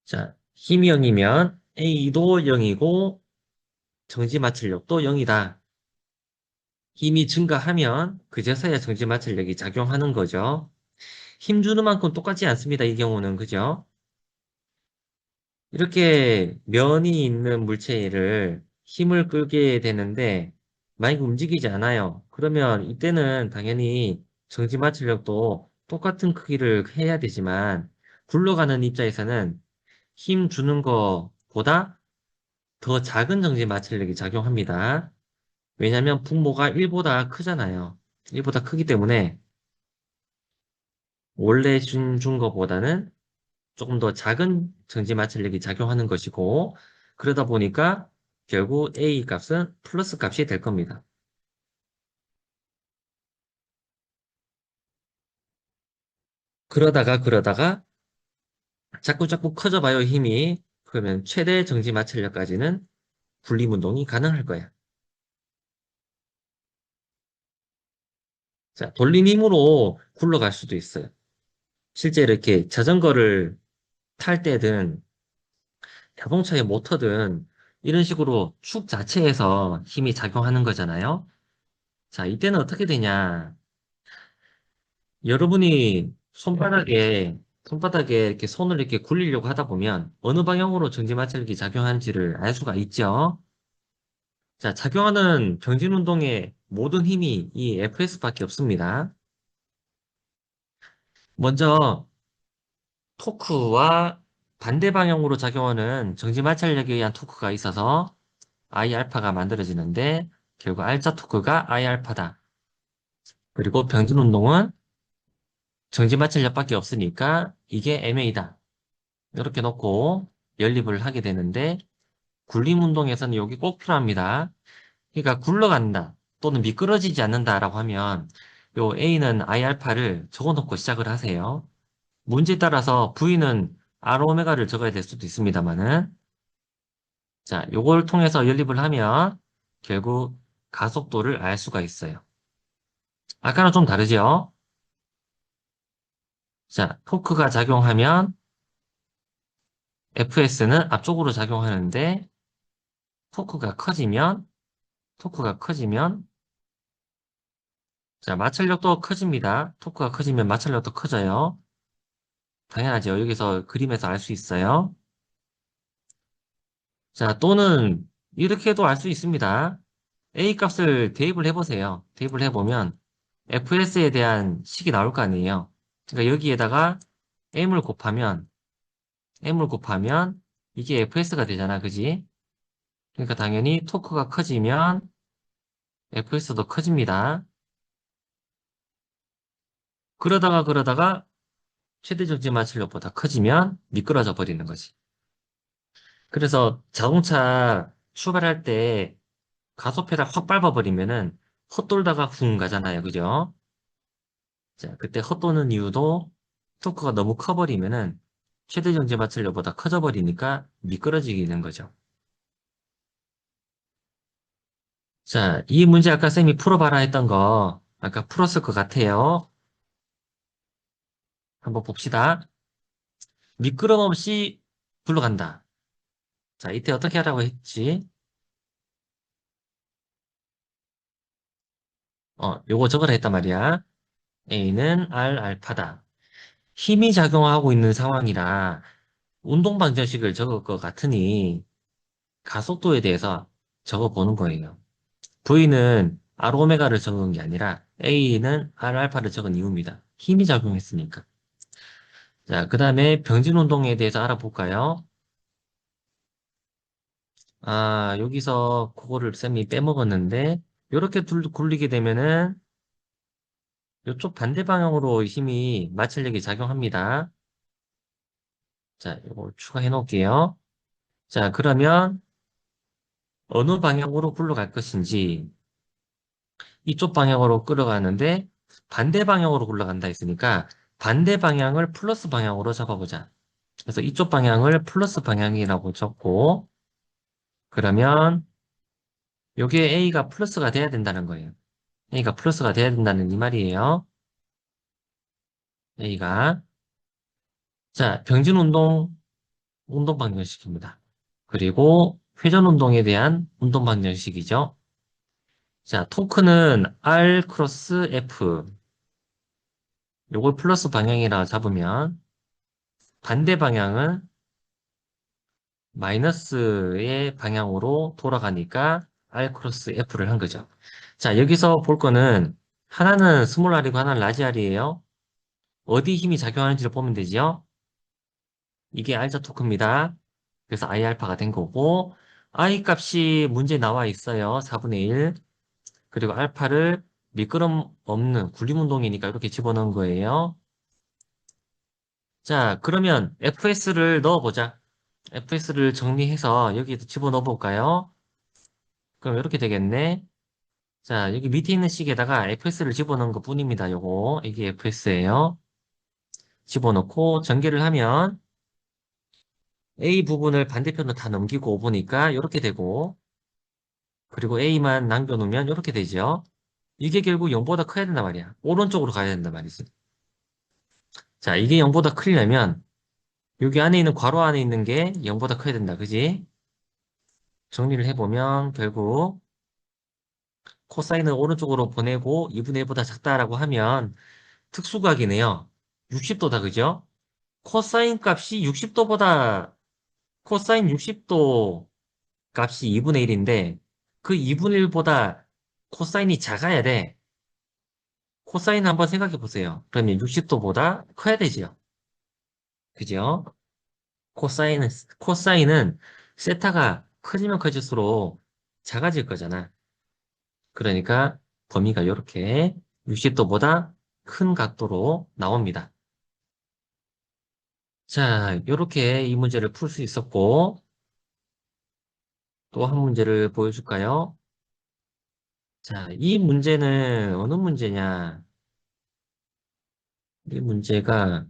자, 힘이 0이면 A도 0이고 정지 마찰력도 0이다. 힘이 증가하면 그제서야 정지 마찰력이 작용하는 거죠. 힘 주는 만큼 똑같지 않습니다. 이 경우는 그죠? 이렇게 면이 있는 물체를 힘을 끌게 되는데 만약에 움직이지 않아요. 그러면 이때는 당연히 정지 마찰력도 똑같은 크기를 해야 되지만 굴러가는 입장에서는 힘 주는 것보다 더 작은 정지 마찰력이 작용합니다. 왜냐하면 분모가 1보다 크잖아요. 1보다 크기 때문에 원래 준 것보다는 조금 더 작은 정지 마찰력이 작용하는 것이고, 그러다 보니까 결국 A 값은 플러스 값이 될 겁니다. 그러다가 자꾸 커져봐요, 힘이. 그러면 최대 정지 마찰력까지는 분리운동이 가능할 거야. 자, 돌린 힘으로 굴러갈 수도 있어요. 실제 이렇게 자전거를 탈 때든 자동차의 모터든 이런 식으로 축 자체에서 힘이 작용하는 거잖아요. 자, 이때는 어떻게 되냐? 여러분이 손바닥에 이렇게 손을 이렇게 굴리려고 하다 보면 어느 방향으로 정지마찰력이 작용하는지를 알 수가 있죠. 자, 작용하는 정진운동의 모든 힘이 이 FS밖에 없습니다. 먼저 토크와 반대 방향으로 작용하는 정지마찰력에 의한 토크가 있어서 I 알파가 만들어지는데 결국 알자 토크가 I 알파다. 그리고 병진운동은 정지마찰력밖에 없으니까 이게 MA다. 이렇게 놓고 연립을 하게 되는데 굴림운동에서는 여기 꼭 필요합니다. 그러니까 굴러간다 또는 미끄러지지 않는다라고 하면 요 A는 I알파를 적어놓고 시작을 하세요. 문제에 따라서 V는 R 오메가를 적어야 될 수도 있습니다만은. 자, 요걸 통해서 연립을 하면 결국 가속도를 알 수가 있어요. 아까랑 좀 다르죠? 자, 토크가 작용하면 FS는 앞쪽으로 작용하는데 토크가 커지면 토크가 커지면 자, 마찰력도 커집니다. 토크가 커지면 마찰력도 커져요. 당연하죠. 여기서 그림에서 알 수 있어요. 자, 또는 이렇게도 알 수 있습니다. A 값을 대입을 해보세요. 대입을 해보면 FS에 대한 식이 나올 거 아니에요. 그러니까 여기에다가 M을 곱하면 이게 FS가 되잖아. 그지? 그러니까 당연히 토크가 커지면 FS도 커집니다. 그러다가 최대 정지 마찰력보다 커지면 미끄러져 버리는 거지. 그래서 자동차 출발할 때 가속 페달 확 밟아버리면은 헛돌다가 쿵 가잖아요. 그죠? 자, 그때 헛도는 이유도 토크가 너무 커버리면은 최대 정지 마찰력보다 커져 버리니까 미끄러지게 되는 거죠. 자, 이 문제 아까 쌤이 풀어봐라 했던 거 아까 풀었을 것 같아요. 한번 봅시다. 미끄럼 없이 굴러간다. 자, 이때 어떻게 하라고 했지? 요거 적으라 했단 말이야. A는 R 알파다. 힘이 작용하고 있는 상황이라 운동 방정식을 적을 것 같으니 가속도에 대해서 적어보는 거예요. V는 R 오메가를 적은 게 아니라 A는 R 알파를 적은 이유입니다. 힘이 작용했으니까. 자, 그 다음에 병진 운동에 대해서 알아볼까요? 아, 여기서 그거를 쌤이 빼먹었는데 이렇게 굴리게 되면은 이쪽 반대 방향으로 힘이 마찰력이 작용합니다. 자, 이거 추가해 놓을게요. 자, 그러면 어느 방향으로 굴러갈 것인지 이쪽 방향으로 끌어가는데 반대 방향으로 굴러간다 했으니까 반대 방향을 플러스 방향으로 잡아보자. 그래서 이쪽 방향을 플러스 방향이라고 적고 그러면 요게 A가 플러스가 돼야 된다는 거예요. A가 플러스가 돼야 된다는 이 말이에요. A가 자, 병진 운동 방정식입니다. 그리고 회전 운동에 대한 운동 방정식이죠. 자, 토크는 R 크로스 F. 요걸 플러스 방향이라 잡으면 반대 방향은 마이너스의 방향으로 돌아가니까 R 크로스 F를 한 거죠. 자, 여기서 볼 거는 하나는 스몰 R이고 하나는 라지 R이에요. 어디 힘이 작용하는지를 보면 되죠. 이게 R자 토크입니다. 그래서 I 알파가 된 거고 I 값이 문제 나와 있어요. 4분의 1. 그리고 알파를 미끄럼 없는 굴림 운동이니까 이렇게 집어넣은 거예요. 자, 그러면 FS를 넣어보자. FS를 정리해서 여기에 집어넣어 볼까요? 그럼 이렇게 되겠네. 자, 여기 밑에 있는 식에다가 FS를 집어넣은 것 뿐입니다. 요거. 이게 FS예요. 집어넣고 전개를 하면 A 부분을 반대편으로 다 넘기고 보니까 이렇게 되고 그리고 A만 남겨놓으면 이렇게 되죠. 이게 결국 0보다 커야 된단 말이야. 오른쪽으로 가야 된단 말이지. 자, 이게 0보다 크려면 여기 안에 있는 괄호 안에 있는 게 0보다 커야 된다. 그지? 정리를 해보면 결국 코사인을 오른쪽으로 보내고 2분의 1보다 작다라고 하면 특수각이네요. 60도다. 그죠? 코사인 값이 60도보다 코사인 60도 값이 2분의 1인데 그 2분의 1보다 코사인이 작아야 돼. 코사인 한번 생각해 보세요. 그러면 60도보다 커야 되지요. 그죠? 코사인은, 코사인은 세타가 커지면 커질수록 작아질 거잖아. 그러니까 범위가 이렇게 60도보다 큰 각도로 나옵니다. 자, 이렇게 이 문제를 풀 수 있었고, 또 한 문제를 보여줄까요? 자, 이 문제는 어느 문제냐? 이 문제가,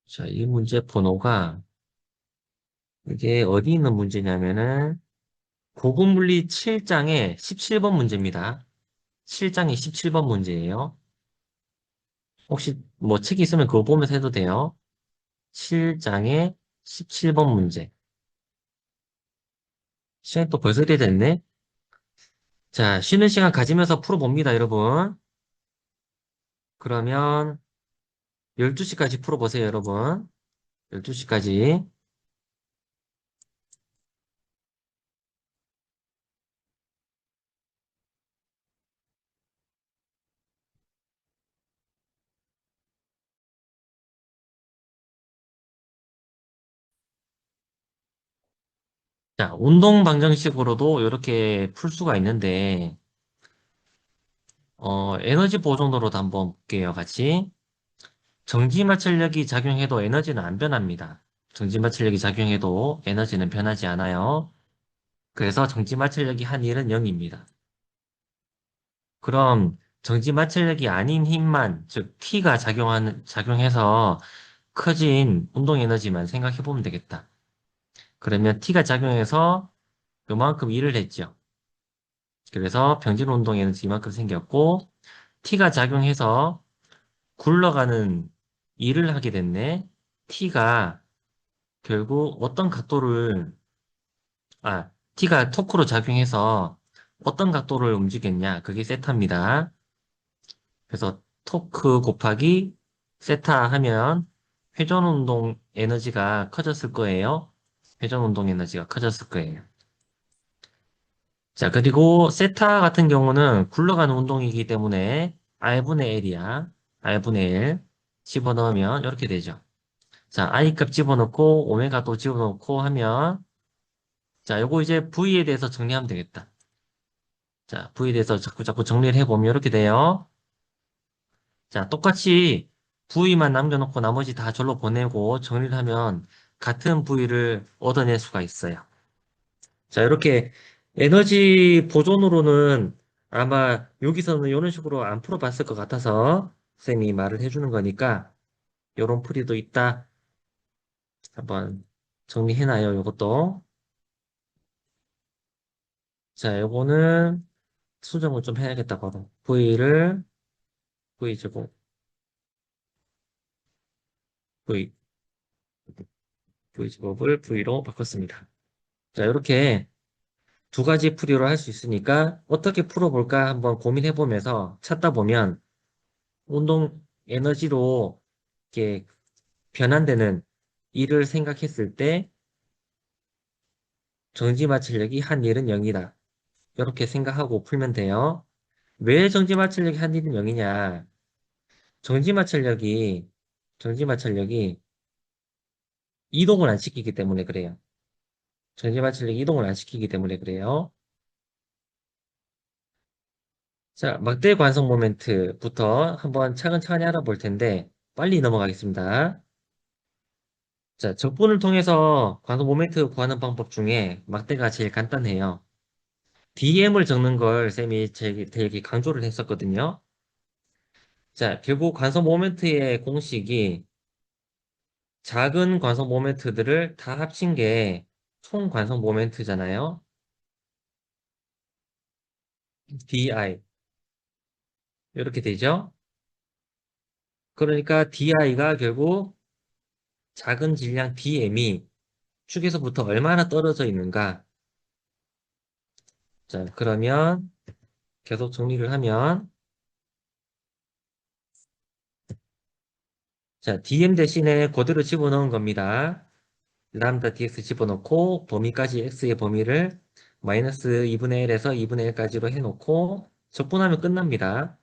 자, 이 문제 번호가, 이게 어디 있는 문제냐면은, 고급물리 7장의 17번 문제입니다. 7장의 17번 문제예요. 혹시 뭐 책이 있으면 그거 보면서 해도 돼요. 7장의 17번 문제. 시간이 또 벌써 이래 됐네? 자, 쉬는 시간 가지면서 풀어봅니다, 여러분. 그러면 12시까지 풀어보세요, 여러분. 12시까지. 자, 운동 방정식으로도 이렇게 풀 수가 있는데, 에너지 보존으로도 한번 볼게요, 같이. 정지마찰력이 작용해도 에너지는 안 변합니다. 정지마찰력이 작용해도 에너지는 변하지 않아요. 그래서 정지마찰력이 한 1은 0입니다. 그럼 정지마찰력이 아닌 힘만, 즉 T가 작용해서 커진 운동 에너지만 생각해 보면 되겠다. 그러면 T가 작용해서 요만큼 일을 했죠. 그래서 병진 운동 에너지 이만큼 생겼고, T가 작용해서 굴러가는 일을 하게 됐네. T가 결국 T가 토크로 작용해서 어떤 각도를 움직였냐. 그게 세타입니다. 그래서 토크 곱하기 세타 하면 회전 운동 에너지가 커졌을 거예요. 회전 운동 에너지가 커졌을 거예요. 자, 그리고 세타 같은 경우는 굴러가는 운동이기 때문에 R분의 L이야. R분의 L 집어넣으면 이렇게 되죠. 자, I 값 집어넣고 오메가 또 집어넣고 하면 자, 요거 이제 V에 대해서 정리하면 되겠다. 자, V에 대해서 자꾸 정리를 해보면 이렇게 돼요. 자, 똑같이 V만 남겨놓고 나머지 다 절로 보내고 정리를 하면 같은 V를 얻어낼 수가 있어요. 자, 이렇게 에너지 보존으로는 아마 여기서는 이런 식으로 안 풀어봤을 것 같아서 쌤이 말을 해주는 거니까 이런 풀이도 있다. 한번 정리해놔요, 요것도. 자, 요거는 수정을 좀 해야겠다, 바로. V제곱, V, V제곱을 V로 바꿨습니다. 자, 이렇게 두 가지 풀이로 할 수 있으니까 어떻게 풀어볼까 한번 고민해보면서 찾다 보면 운동 에너지로 이렇게 변환되는 일을 생각했을 때 정지마찰력이 한 일은 0이다. 이렇게 생각하고 풀면 돼요. 왜 정지마찰력이 한 일은 0이냐? 정지마찰력이, 정지마찰력이 이동을 안 시키기 때문에 그래요. 전지마찰력이 이동을 안 시키기 때문에 그래요. 자, 막대 관성 모멘트부터 한번 차근차근히 알아볼 텐데 빨리 넘어가겠습니다. 자, 적분을 통해서 관성 모멘트 구하는 방법 중에 막대가 제일 간단해요. DM을 적는 걸 쌤이 되게 강조를 했었거든요. 자, 결국 관성 모멘트의 공식이 작은 관성 모멘트들을 다 합친 게 총 관성 모멘트잖아요. DI. 이렇게 되죠? 그러니까 DI가 결국 작은 질량 DM이 축에서부터 얼마나 떨어져 있는가. 자, 그러면 계속 정리를 하면 자, DM 대신에 그대로 집어넣은 겁니다. 람다 dx 집어넣고 범위까지 x의 범위를 마이너스 2분의 1에서 2분의 1까지로 해놓고 적분하면 끝납니다.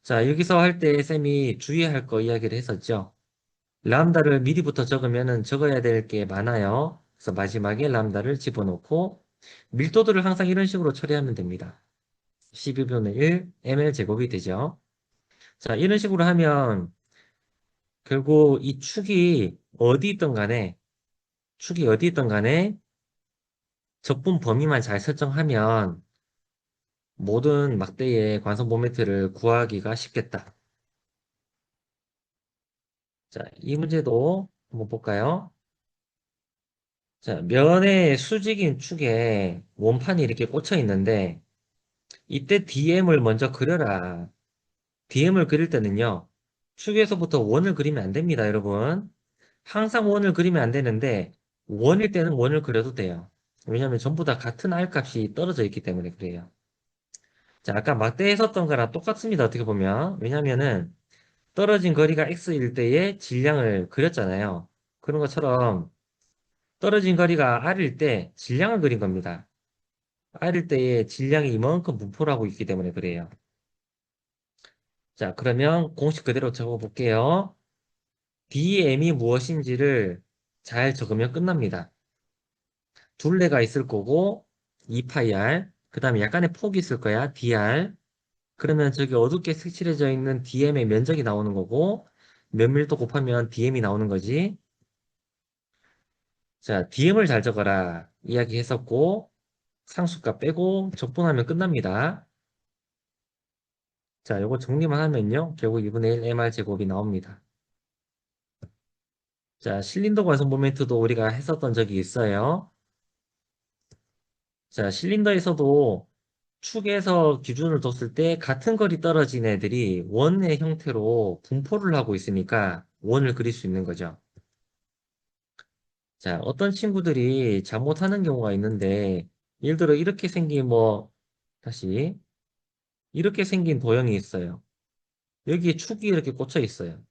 자, 여기서 할 때 쌤이 주의할 거 이야기를 했었죠. 람다를 미리부터 적으면은 적어야 될 게 많아요. 그래서 마지막에 람다를 집어넣고 밀도들을 항상 이런 식으로 처리하면 됩니다. 12분의 1 ml 제곱이 되죠. 자, 이런 식으로 하면 결국 이 축이 어디 있던 간에 적분 범위만 잘 설정하면 모든 막대의 관성 모멘트를 구하기가 쉽겠다. 자, 이 문제도 한번 볼까요? 자, 면의 수직인 축에 원판이 이렇게 꽂혀 있는데 이때 DM을 먼저 그려라. DM을 그릴 때는요. 축에서부터 원을 그리면 안 됩니다, 여러분. 항상 원을 그리면 안 되는데 원일 때는 원을 그려도 돼요. 왜냐하면 전부 다 같은 R값이 떨어져 있기 때문에 그래요. 자, 아까 막대에 썼던 거랑 똑같습니다, 어떻게 보면. 왜냐면은 떨어진 거리가 X일 때의 질량을 그렸잖아요. 그런 것처럼 떨어진 거리가 R일 때 질량을 그린 겁니다. R일 때의 질량이 이만큼 분포를 하고 있기 때문에 그래요. 자, 그러면 공식 그대로 적어볼게요. DM이 무엇인지를 잘 적으면 끝납니다. 둘레가 있을 거고 2파이 그 다음에 약간의 폭이 있을 거야. dr. 그러면 저기 어둡게 색칠해져 있는 DM의 면적이 나오는 거고 면밀도 곱하면 DM이 나오는 거지. 자, DM을 잘 적어라 이야기 했었고 상수값 빼고 적분하면 끝납니다. 자, 요거 정리만 하면요. 결국 2분의 1 MR 제곱이 나옵니다. 자, 실린더 관성 모멘트도 우리가 했었던 적이 있어요. 자, 실린더에서도 축에서 기준을 뒀을 때 같은 거리 떨어진 애들이 원의 형태로 분포를 하고 있으니까 원을 그릴 수 있는 거죠. 자, 어떤 친구들이 잘못하는 경우가 있는데 예를 들어 이렇게 생긴 다시 이렇게 생긴 도형이 있어요. 여기에 축이 이렇게 꽂혀 있어요.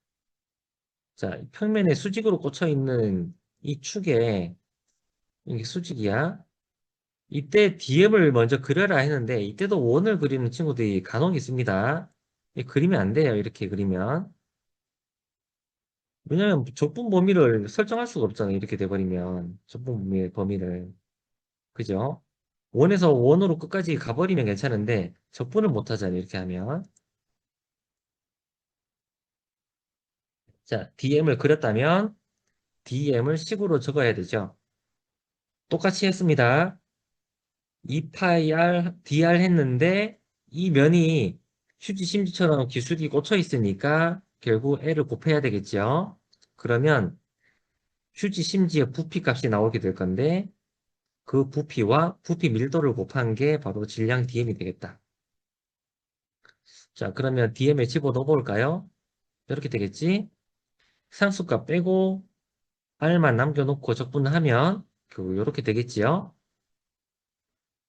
자, 평면에 수직으로 꽂혀 있는 이 축에 이게 수직이야. 이때 DM을 먼저 그려라 했는데 이때도 원을 그리는 친구들이 간혹 있습니다. 그리면 안 돼요. 이렇게 그리면. 왜냐면 적분 범위를 설정할 수가 없잖아요. 이렇게 돼버리면 적분 범위를. 그죠? 원에서 원으로 끝까지 가버리면 괜찮은데 적분을 못 하잖아요. 이렇게 하면. 자, DM을 그렸다면 DM을 식으로 적어야 되죠. 똑같이 했습니다. 2파이 R, DR 했는데 이 면이 휴지 심지처럼 기술이 꽂혀 있으니까 결국 L을 곱해야 되겠죠. 그러면 휴지 심지의 부피 값이 나오게 될 건데 그 부피와 부피 밀도를 곱한 게 바로 질량 DM이 되겠다. 자, 그러면 DM에 집어넣어 볼까요? 이렇게 되겠지? 상수값 빼고 R만 남겨놓고 적분하면 이렇게 되겠지요?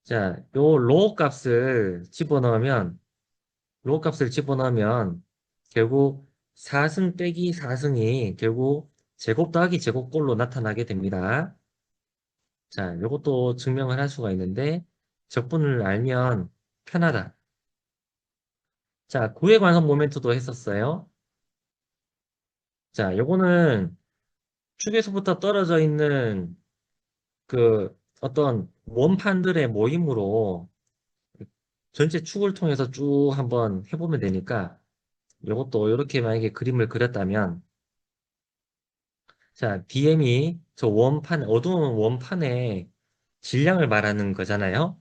자, 요 로우 값을 집어넣으면 로우 값을 집어넣으면 결국 4승 빼기 4승이 결국 제곱 더하기 제곱꼴로 나타나게 됩니다. 자, 요것도 증명을 할 수가 있는데 적분을 알면 편하다. 자, 구의 관성 모멘트도 했었어요. 자, 요거는 축에서부터 떨어져 있는 어떤 원판들의 모임으로 전체 축을 통해서 쭉 한번 해보면 되니까 요것도 이렇게 만약에 그림을 그렸다면 자, DM이 저 어두운 원판의 질량을 말하는 거잖아요.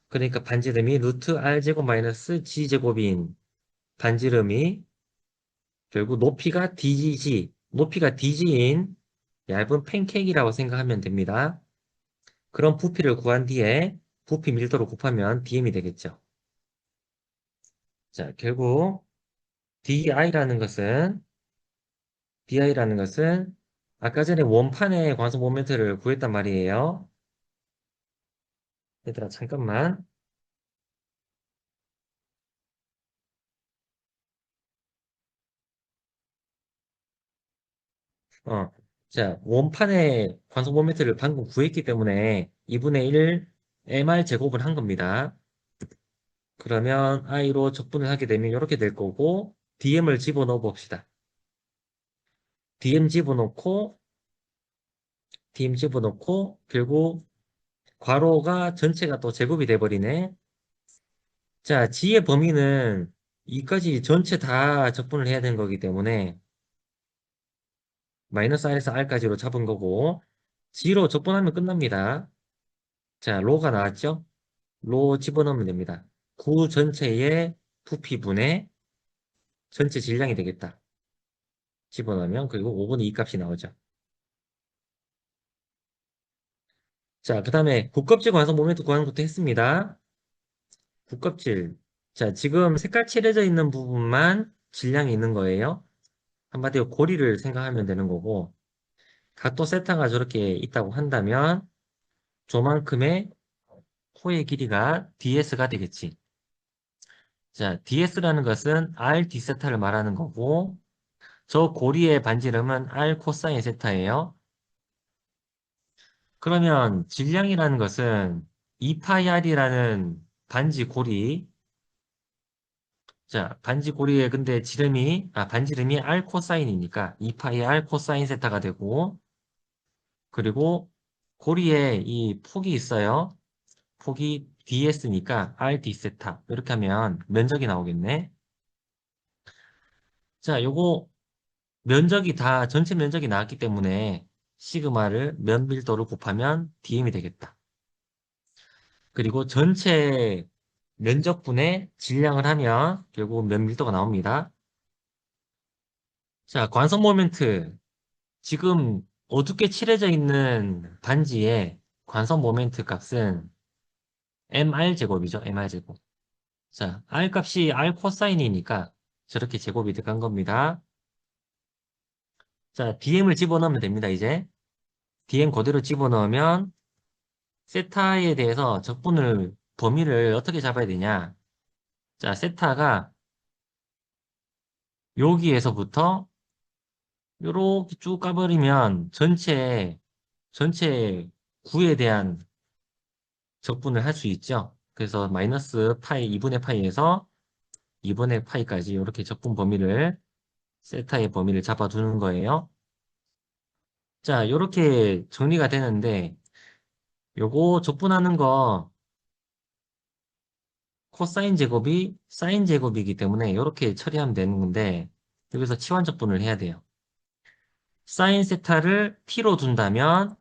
그러니까 반지름이 루트 R제곱 마이너스 G제곱인 반지름이 결국 높이가 DG인 얇은 팬케이크라고 생각하면 됩니다. 그런 부피를 구한 뒤에 부피 밀도를 곱하면 DM이 되겠죠. 자, 결국 DI라는 것은 아까 전에 원판의 관성 모멘트를 구했단 말이에요. 얘들아, 잠깐만. 어, 자, 원판의 관성 모멘트를 방금 구했기 때문에 2분의 1 MR 제곱을 한 겁니다. 그러면 I로 적분을 하게 되면 이렇게 될 거고 DM을 집어넣어 봅시다. DM 집어넣고 DM 집어넣고 결국 괄호가 전체가 또 제곱이 돼버리네. 자, G의 범위는 이까지 전체 다 적분을 해야 되는 거기 때문에 마이너스 R에서 R까지로 잡은 거고 G로 적분하면 끝납니다. 자, 로가 나왔죠? 로 집어넣으면 됩니다. 구 전체의 부피분의 전체 질량이 되겠다. 집어넣으면 그리고 5분의 2 값이 나오죠. 자, 그 다음에 곱껍질 완성 모멘트 구하는 것도 했습니다. 곱껍질. 자, 지금 색깔 칠해져 있는 부분만 질량이 있는 거예요. 한마디로 고리를 생각하면 되는 거고, 각도 세타가 저렇게 있다고 한다면, 저만큼의 코의 길이가 ds가 되겠지. 자, ds라는 것은 r d 세타를 말하는 거고, 저 고리의 반지름은 r 코사인 세타예요. 그러면 질량이라는 것은 2파이r이라는 반지 고리, 자, 반지 고리의 근데 반지름이 r 코사인이니까 2파이 r 코사인 세타가 되고, 그리고 고리에 이 폭이 있어요. 폭이 ds니까 r d 세타. 이렇게 하면 면적이 나오겠네. 자, 요거 전체 면적이 나왔기 때문에 시그마를 면밀도를 곱하면 dm이 되겠다. 그리고 전체 면적분의 질량을 하면 결국 면밀도가 나옵니다. 자, 관성 모멘트. 지금 어둡게 칠해져 있는 반지의 관성 모멘트 값은 mr 제곱이죠. mr 제곱. 자, r 값이 r 코사인이니까 저렇게 제곱이 들어간 겁니다. 자, dm을 집어넣으면 됩니다, 이제. dm 그대로 집어넣으면 세타에 대해서 범위를 어떻게 잡아야 되냐. 자, 세타가 여기에서부터 요렇게 쭉 까버리면 전체 구에 대한 적분을 할 수 있죠. 그래서 마이너스 파이 2분의 파이에서 2분의 파이까지 이렇게 적분 범위를 세타의 범위를 잡아두는 거예요. 자, 이렇게 정리가 되는데 요거 적분하는 거 코사인 제곱이 사인 제곱이기 때문에 이렇게 처리하면 되는 건데 여기서 치환 적분을 해야 돼요. 사인 세타를 t로 둔다면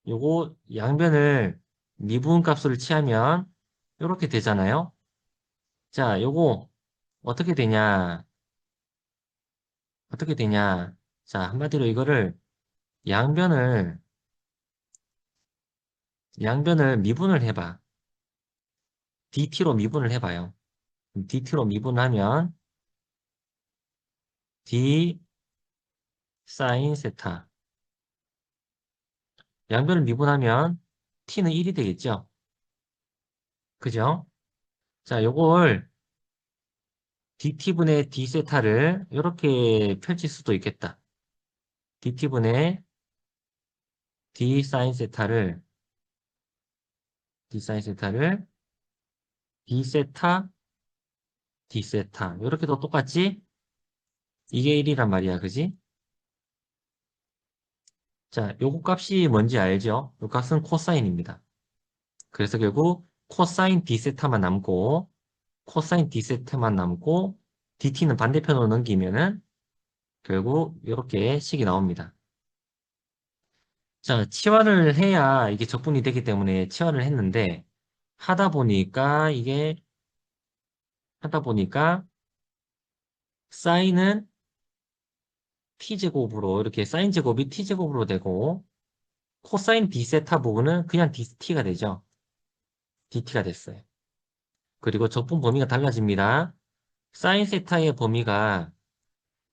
요거 양변을 미분 값을 취하면 이렇게 되잖아요. 자, 요거 어떻게 되냐? 어떻게 되냐? 자, 한마디로 이거를 양변을 미분을 해봐. dt로 미분을 해봐요. dt로 미분하면 d 사인 세타. 양변을 미분하면 t는 1이 되겠죠? 그죠? 자, 요걸 dt분의 d 세타를 이렇게 펼칠 수도 있겠다. dt분의 d 사인 세타를 d 사인 세타를 d 세타 d 세타 이렇게도 똑같지? 이게 1이란 말이야, 그지? 자, 요거 값이 뭔지 알죠? 요 값은 코사인입니다. 그래서 결국 코사인 d 세타만 남고 코사인 d 세타만 남고 dt는 반대편으로 넘기면은 결국 이렇게 식이 나옵니다. 자, 치환을 해야 이게 적분이 되기 때문에 치환을 했는데 하다 보니까 사인은 t제곱으로 이렇게 사인 제곱이 t제곱으로 되고 코사인 d세타 부분은 그냥 dt가 되죠. dt가 됐어요. 그리고 적분 범위가 달라집니다. 사인 세타의 범위가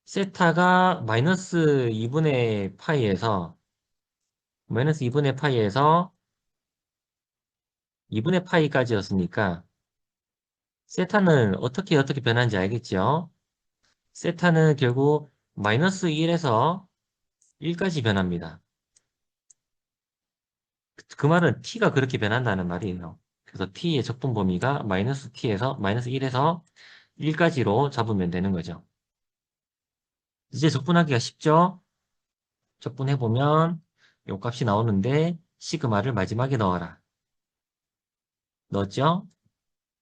세타가 마이너스 2분의 파이에서 2분의 파이까지였으니까 세타는 어떻게 변하는지 알겠죠? 세타는 결국 마이너스 1에서 1까지 변합니다. 그 말은 t가 그렇게 변한다는 말이에요. 그래서 t의 적분 범위가 마이너스 1에서 1까지로 잡으면 되는 거죠. 이제 적분하기가 쉽죠? 적분해보면 요 값이 나오는데 시그마를 마지막에 넣어라. 넣었죠?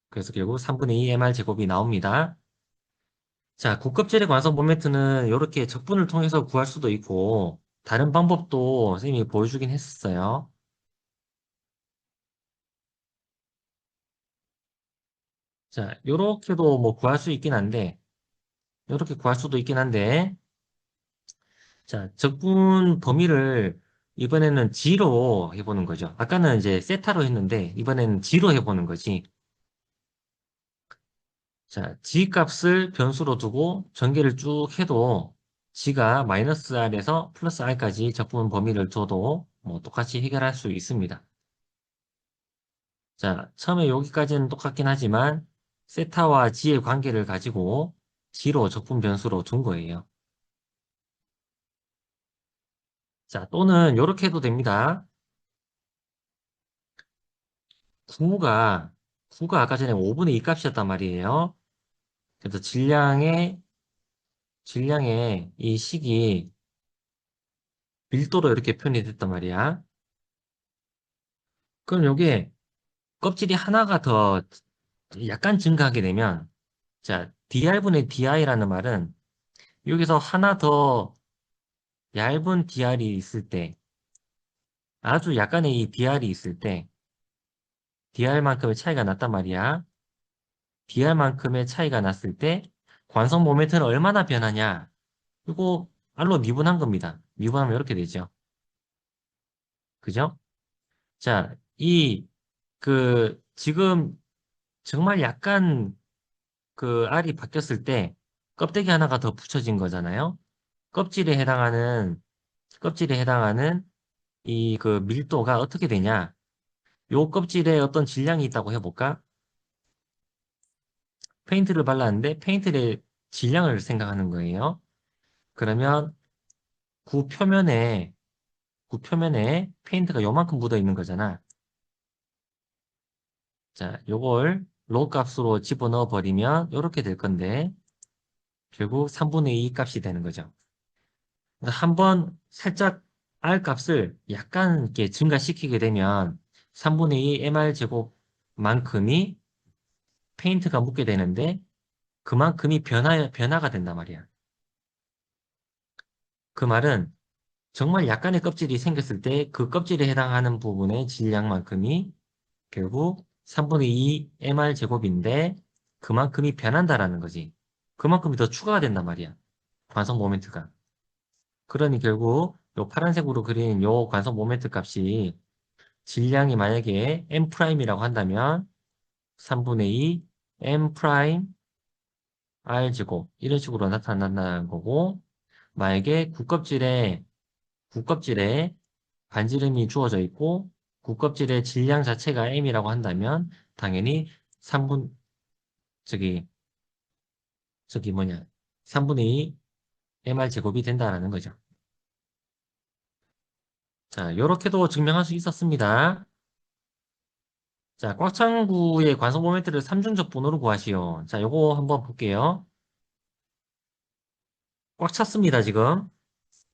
그래서 결국 3분의 2 mr 제곱이 나옵니다. 자, 고급젤의 관성 모멘트는 이렇게 적분을 통해서 구할 수도 있고 다른 방법도 선생님이 보여주긴 했었어요. 자, 요렇게도 뭐 구할 수 있긴 한데, 요렇게 구할 수도 있긴 한데, 자, 적분 범위를 이번에는 G로 해보는 거죠. 아까는 이제 세타로 했는데, 이번에는 G로 해보는 거지. 자, G 값을 변수로 두고 전개를 쭉 해도 G가 마이너스 R에서 플러스 R까지 적분 범위를 줘도 뭐 똑같이 해결할 수 있습니다. 자, 처음에 여기까지는 똑같긴 하지만 세타와 G의 관계를 가지고 G로 적분 변수로 둔 거예요. 자, 또는 이렇게 해도 됩니다. 9가 9가 아까 전에 5분의 2 값이었단 말이에요. 그래서 질량의 이 식이 밀도로 이렇게 표현이 됐단 말이야. 그럼 요게 껍질이 하나가 더 약간 증가하게 되면, 자, dr분의 di라는 말은 여기서 하나 더 얇은 dr이 있을 때, 아주 약간의 이 dr이 있을 때, dr만큼의 차이가 났단 말이야. dr만큼의 차이가 났을 때, 관성 모멘트는 얼마나 변하냐? 이거 R로 미분한 겁니다. 미분하면 이렇게 되죠. 그죠? 자, 지금 정말 약간 R이 바뀌었을 때, 껍데기 하나가 더 붙여진 거잖아요. 껍질에 해당하는, 껍질에 해당하는 밀도가 어떻게 되냐? 요 껍질에 어떤 질량이 있다고 해볼까? 페인트를 발랐는데, 페인트의 질량을 생각하는 거예요. 그러면, 구 표면에, 구 표면에 페인트가 요만큼 묻어 있는 거잖아. 자, 요걸 로 값으로 집어넣어 버리면 요렇게 될 건데 결국 3분의 2 값이 되는 거죠. 한번 살짝 R 값을 약간 이렇게 증가시키게 되면 3분의 2 MR 제곱만큼이 페인트가 묻게 되는데 그만큼이 변화가 된단 말이야. 그 말은 정말 약간의 껍질이 생겼을 때 그 껍질에 해당하는 부분의 질량만큼이 결국 3분의 2 MR 제곱인데 그만큼이 변한다라는 거지. 그만큼이 더 추가가 된단 말이야. 관성 모멘트가. 그러니 결국 요 파란색으로 그린 요 관성 모멘트 값이 질량이 만약에 M'이라고 한다면 3분의 2 M' R 제곱 이런 식으로 나타난다는 거고 만약에 국껍질에 반지름이 주어져 있고 국껍질의 질량 자체가 M이라고 한다면 당연히 3분 저기 저기 뭐냐 3분의 2 MR 제곱이 된다라는 거죠. 자, 요렇게도 증명할 수 있었습니다. 자, 꽉찬구의 관성 모멘트를 3중적분으로 구하시오. 자, 요거 한번 볼게요. 꽉 찼습니다, 지금.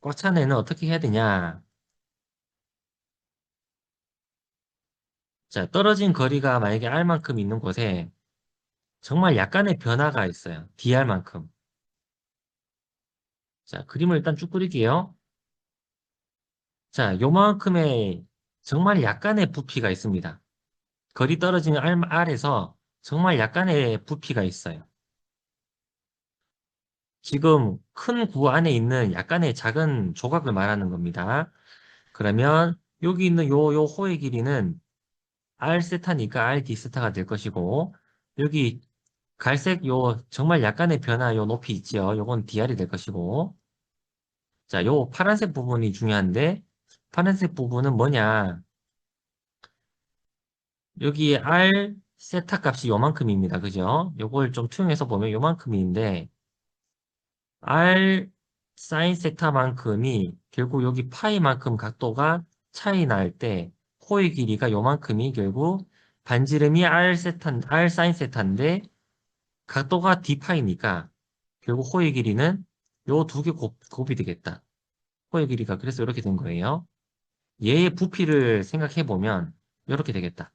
꽉 찬 애는 어떻게 해야 되냐? 자, 떨어진 거리가 만약에 R만큼 있는 곳에 정말 약간의 변화가 있어요. DR만큼. 자, 그림을 일단 쭉 그릴게요. 자, 요만큼의 정말 약간의 부피가 있습니다. 거리 떨어진 R에서 정말 약간의 부피가 있어요. 지금 큰 구 안에 있는 약간의 작은 조각을 말하는 겁니다. 그러면 여기 있는 요 호의 길이는 R 세타니까 R D 세타가 될 것이고 여기 갈색 요 정말 약간의 변화 요 높이 있죠. 요건 DR이 될 것이고 자, 요 파란색 부분이 중요한데 파란색 부분은 뭐냐? 여기 R 세타 값이 요만큼입니다. 그죠? 요걸 좀 투영해서 보면 요만큼인데 R 사인 세타만큼이 결국 여기 파이만큼 각도가 차이 날 때 코의 길이가 요만큼이 결국 반지름이 R 사인 세타인데 각도가 D 파이니까 결국 호의 길이는 요 두 개 곱이 되겠다. 호의 길이가 그래서 이렇게 된 거예요. 얘의 부피를 생각해 보면 이렇게 되겠다.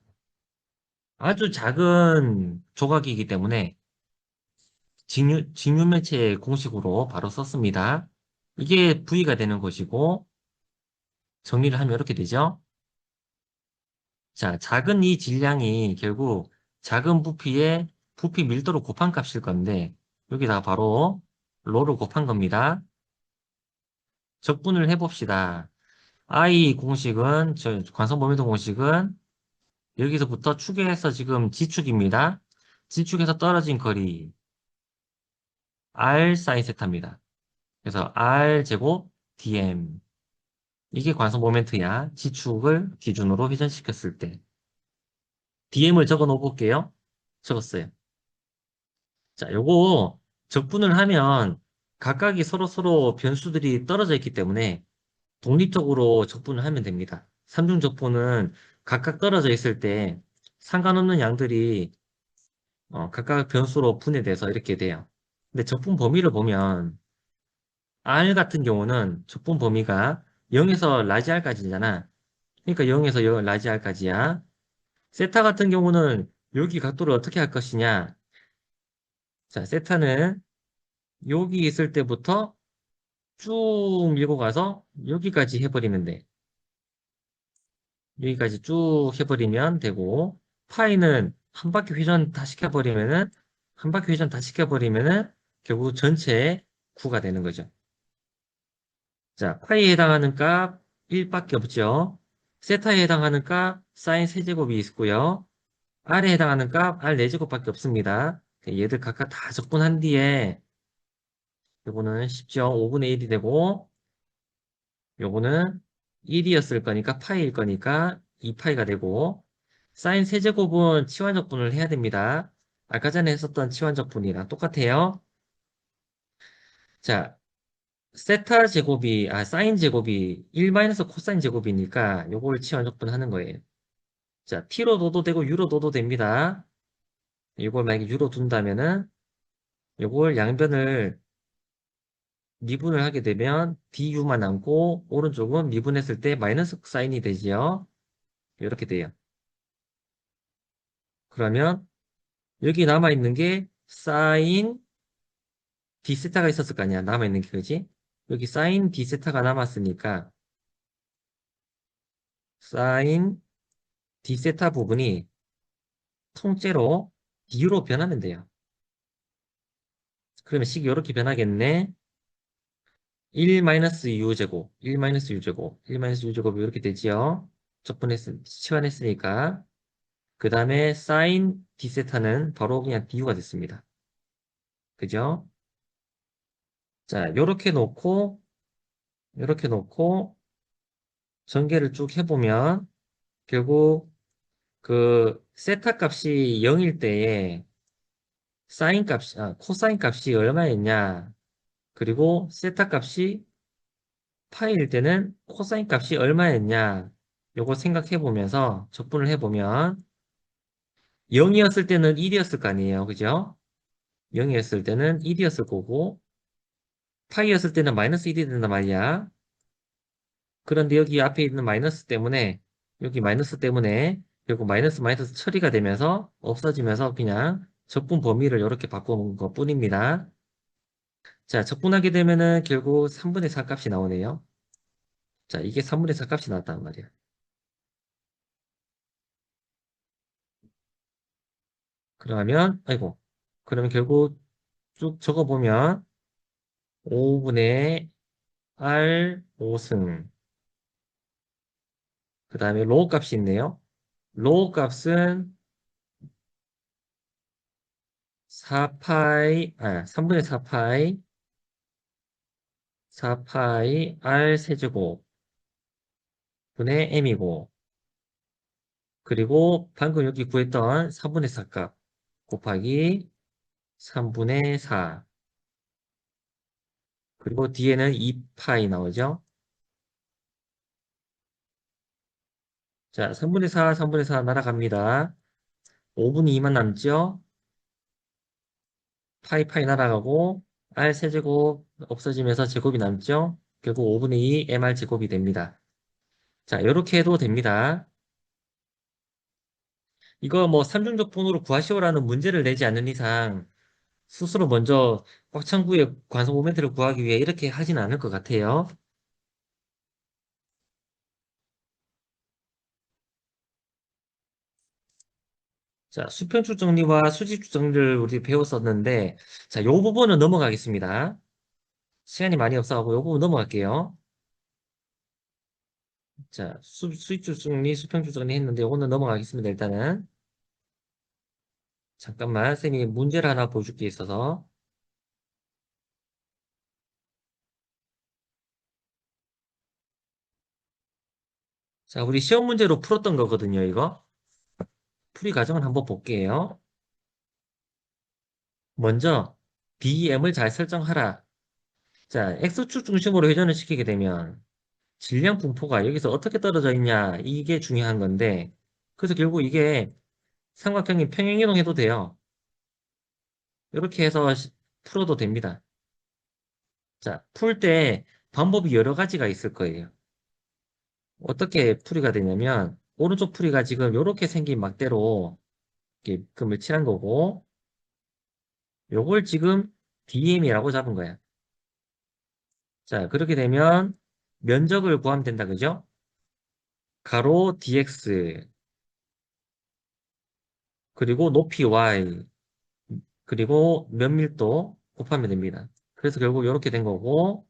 아주 작은 조각이기 때문에 직육면체 공식으로 바로 썼습니다. 이게 V가 되는 것이고 정리를 하면 이렇게 되죠. 자, 작은 이 질량이 결국 작은 부피에 부피 밀도를 곱한 값일 건데 여기다가 바로 로를 곱한 겁니다. 적분을 해봅시다. I 공식은 저 관성 모멘트 공식은 여기서부터 축에서 지금 지축입니다. 지축에서 떨어진 거리 R 사인 세타입니다. 그래서 R 제곱 dm 이게 관성 모멘트야. 지축을 기준으로 회전시켰을 때 dm을 적어 놓을게요. 적었어요. 자, 요거 적분을 하면 각각이 서로 변수들이 떨어져 있기 때문에 독립적으로 적분을 하면 됩니다. 삼중 적분은 각각 떨어져 있을 때 상관없는 양들이 각각 변수로 분해돼서 이렇게 돼요. 근데 적분 범위를 보면 R 같은 경우는 적분 범위가 0에서 라지 R까지잖아. 그러니까 0에서 라지 R까지야. 세타 같은 경우는 여기 각도를 어떻게 할 것이냐. 자, 세타는 여기 있을 때부터 쭉 밀고 가서 여기까지 해버리면 돼. 여기까지 쭉 해버리면 되고 파이는 한 바퀴 회전 다 시켜버리면은 한 바퀴 회전 다 시켜버리면은 결국 전체 9가 되는 거죠. 자, 파이에 해당하는 값 1밖에 없죠. 세타에 해당하는 값 사인 세제곱이 있고요. R에 해당하는 값 R 4제곱밖에 없습니다. 얘들 각각 다 적분한 뒤에 요거는 쉽죠. 5분의 1이 되고 요거는 1이었을 거니까 파이일 거니까 2파이가 되고 사인 세제곱은 치환적분을 해야 됩니다. 아까 전에 했었던 치환적분이랑 똑같아요. 자, 세타 제곱이 사인 제곱이 1 마이너스 코사인 제곱이니까 요걸 치환적분 하는 거예요. 자, t로 둬도 되고 u로 둬도 됩니다. 이걸 만약에 u로 둔다면은 요걸 양변을 미분을 하게 되면 du만 남고 오른쪽은 미분했을 때 마이너스 사인이 되지요. 이렇게 돼요. 그러면 여기 남아있는 게 사인 d세타가 있었을 거 아니야. 남아있는 게 그지? 여기 사인 d세타가 남았으니까 사인 d세타 부분이 통째로 d로 변하면 돼요. 그러면 식이 이렇게 변하겠네. 1-u제곱, 1-u제곱, 1-u제곱이 이렇게 되지요. 치환했으니까. 그 다음에 사인 d세타는 바로 그냥 du가 됐습니다. 그죠? 자, 요렇게 놓고 전개를 쭉 해보면 결국 그 세타 값이 0일 때에 코사인 값이 얼마였냐? 그리고 세타 값이 파이일 때는 코사인 값이 얼마였냐? 요거 생각해 보면서 적분을 해보면 0이었을 때는 1이었을 거 아니에요. 그죠? 0이었을 때는 1이었을 거고 파이였을 때는 마이너스 1이 된단 말이야. 그런데 여기 앞에 있는 마이너스 때문에 여기 마이너스 때문에 결국 마이너스 마이너스 처리가 되면서 없어지면서 그냥 적분 범위를 이렇게 바꾸는 것 뿐입니다. 자, 적분하게 되면은 결국 3분의 4 값이 나오네요. 자, 이게 3분의 4 값이 나왔단 말이야. 그러면, 아이고. 그러면 결국 쭉 적어보면 5분의 R 5승. 그 다음에 로우 값이 있네요. 로우 값은 3분의 4파이, 4파이 R 세제곱 분의 M이고, 그리고 방금 여기 구했던 3분의 4 값 곱하기 3분의 4. 그리고 뒤에는 2파이 나오죠. 자, 3분의 4, 3분의 4 날아갑니다. 5분의 2만 남죠? 파이 날아가고 R 세제곱 없어지면서 제곱이 남죠? 결국 5분의 2 MR 제곱이 됩니다. 자, 이렇게 해도 됩니다. 이거 뭐 삼중적분으로 구하시오라는 문제를 내지 않는 이상 스스로 먼저 꽉찬구의 관성 모멘트를 구하기 위해 이렇게 하진 않을 것 같아요. 자, 수평축 정리와 수직축 정리를 우리 배웠었는데, 자, 요 부분은 넘어가겠습니다. 시간이 많이 없어가고 요 부분 넘어갈게요. 자, 수직축 정리, 수평축 정리 했는데 요거는 넘어가겠습니다. 일단은. 잠깐만, 쌤이 문제를 하나 보여줄 게 있어서. 자, 우리 시험 문제로 풀었던 거거든요, 이거. 풀이 과정을 한번 볼게요. 먼저, BM을 잘 설정하라. 자, X축 중심으로 회전을 시키게 되면, 질량 분포가 여기서 어떻게 떨어져 있냐, 이게 중요한 건데, 그래서 결국 이게 삼각형이 평행이동해도 돼요. 이렇게 해서 풀어도 됩니다. 자, 풀 때 방법이 여러 가지가 있을 거예요. 어떻게 풀이가 되냐면, 오른쪽 풀이가 지금 이렇게 생긴 막대로 이렇게 금을 칠한 거고, 요걸 지금 DM이라고 잡은 거야. 자, 그렇게 되면 면적을 구하면 된다, 그죠? 가로 dx, 그리고 높이 y, 그리고 면밀도 곱하면 됩니다. 그래서 결국 이렇게 된 거고,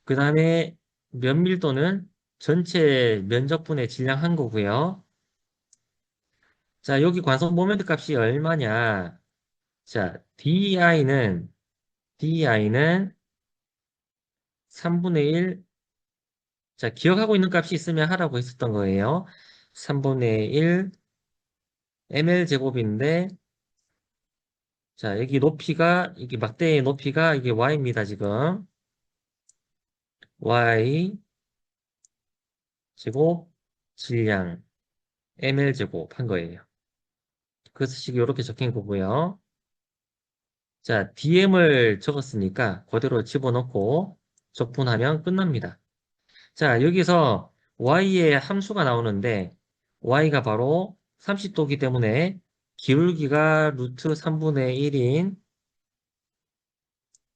그 다음에 면밀도는 전체 면적분의 질량 한 거고요. 자, 여기 관성 모멘트 값이 얼마냐? 자, DI는 3분의 1, 자, 기억하고 있는 값이 있으면 하라고 했었던 거예요. 3분의 1 ml 제곱인데, 자, 여기 높이가, 이게 막대의 높이가 이게 y입니다, 지금. y 제곱 질량 ml 제곱 한 거예요. 그래서 식이 이렇게 적힌 거고요. 자, DM을 적었으니까 그대로 집어넣고 적분하면 끝납니다. 자, 여기서 y의 함수가 나오는데 y가 바로 30도기 때문에 기울기가 루트 3분의 1인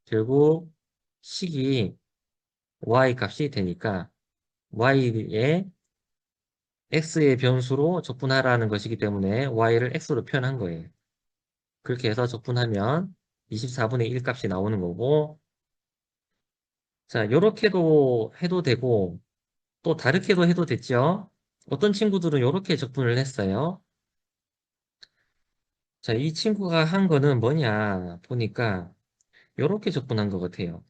결국 식이 y 값이 되니까 y의 x의 변수로 적분하라는 것이기 때문에 y를 x로 표현한 거예요. 그렇게 해서 적분하면 24분의 1 값이 나오는 거고, 자, 요렇게도 해도 되고, 또 다르게도 해도 됐죠? 어떤 친구들은 요렇게 적분을 했어요. 자, 이 친구가 한 거는 뭐냐 보니까 요렇게 적분한 것 같아요.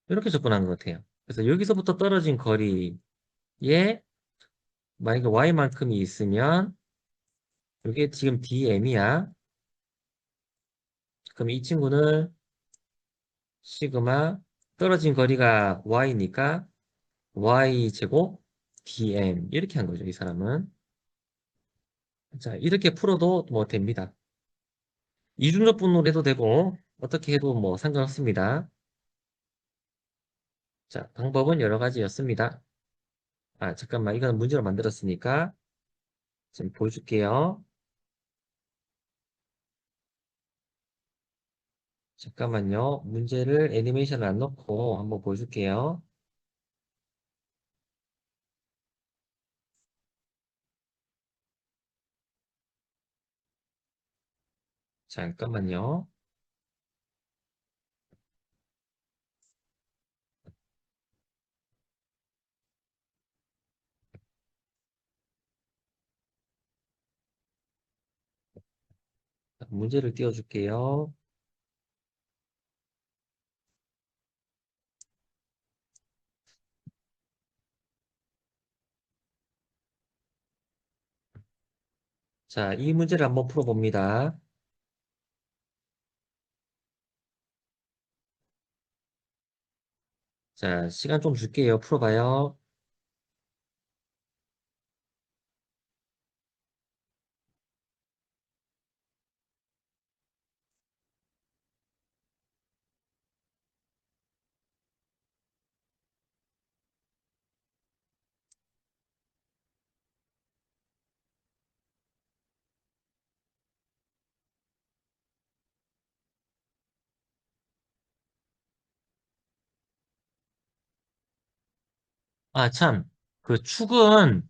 이렇게 접근한 것 같아요. 그래서 여기서부터 떨어진 거리에 만약에 y만큼이 있으면 이게 지금 dm이야. 그럼 이 친구는 시그마 떨어진 거리가 y니까 y제곱 dm 이렇게 한 거죠. 이 사람은. 자, 이렇게 풀어도 뭐 됩니다. 이중적분으로 해도 되고 어떻게 해도 뭐 상관없습니다. 자, 방법은 여러 가지였습니다. 아, 잠깐만. 이거는 문제로 만들었으니까 지금 보여줄게요. 잠깐만요. 문제를 애니메이션을 안 넣고 한번 보여줄게요. 잠깐만요. 문제를 띄워줄게요. 자, 이 문제를 한번 풀어봅니다. 자, 시간 좀 줄게요. 풀어봐요. 아, 참. 그 축은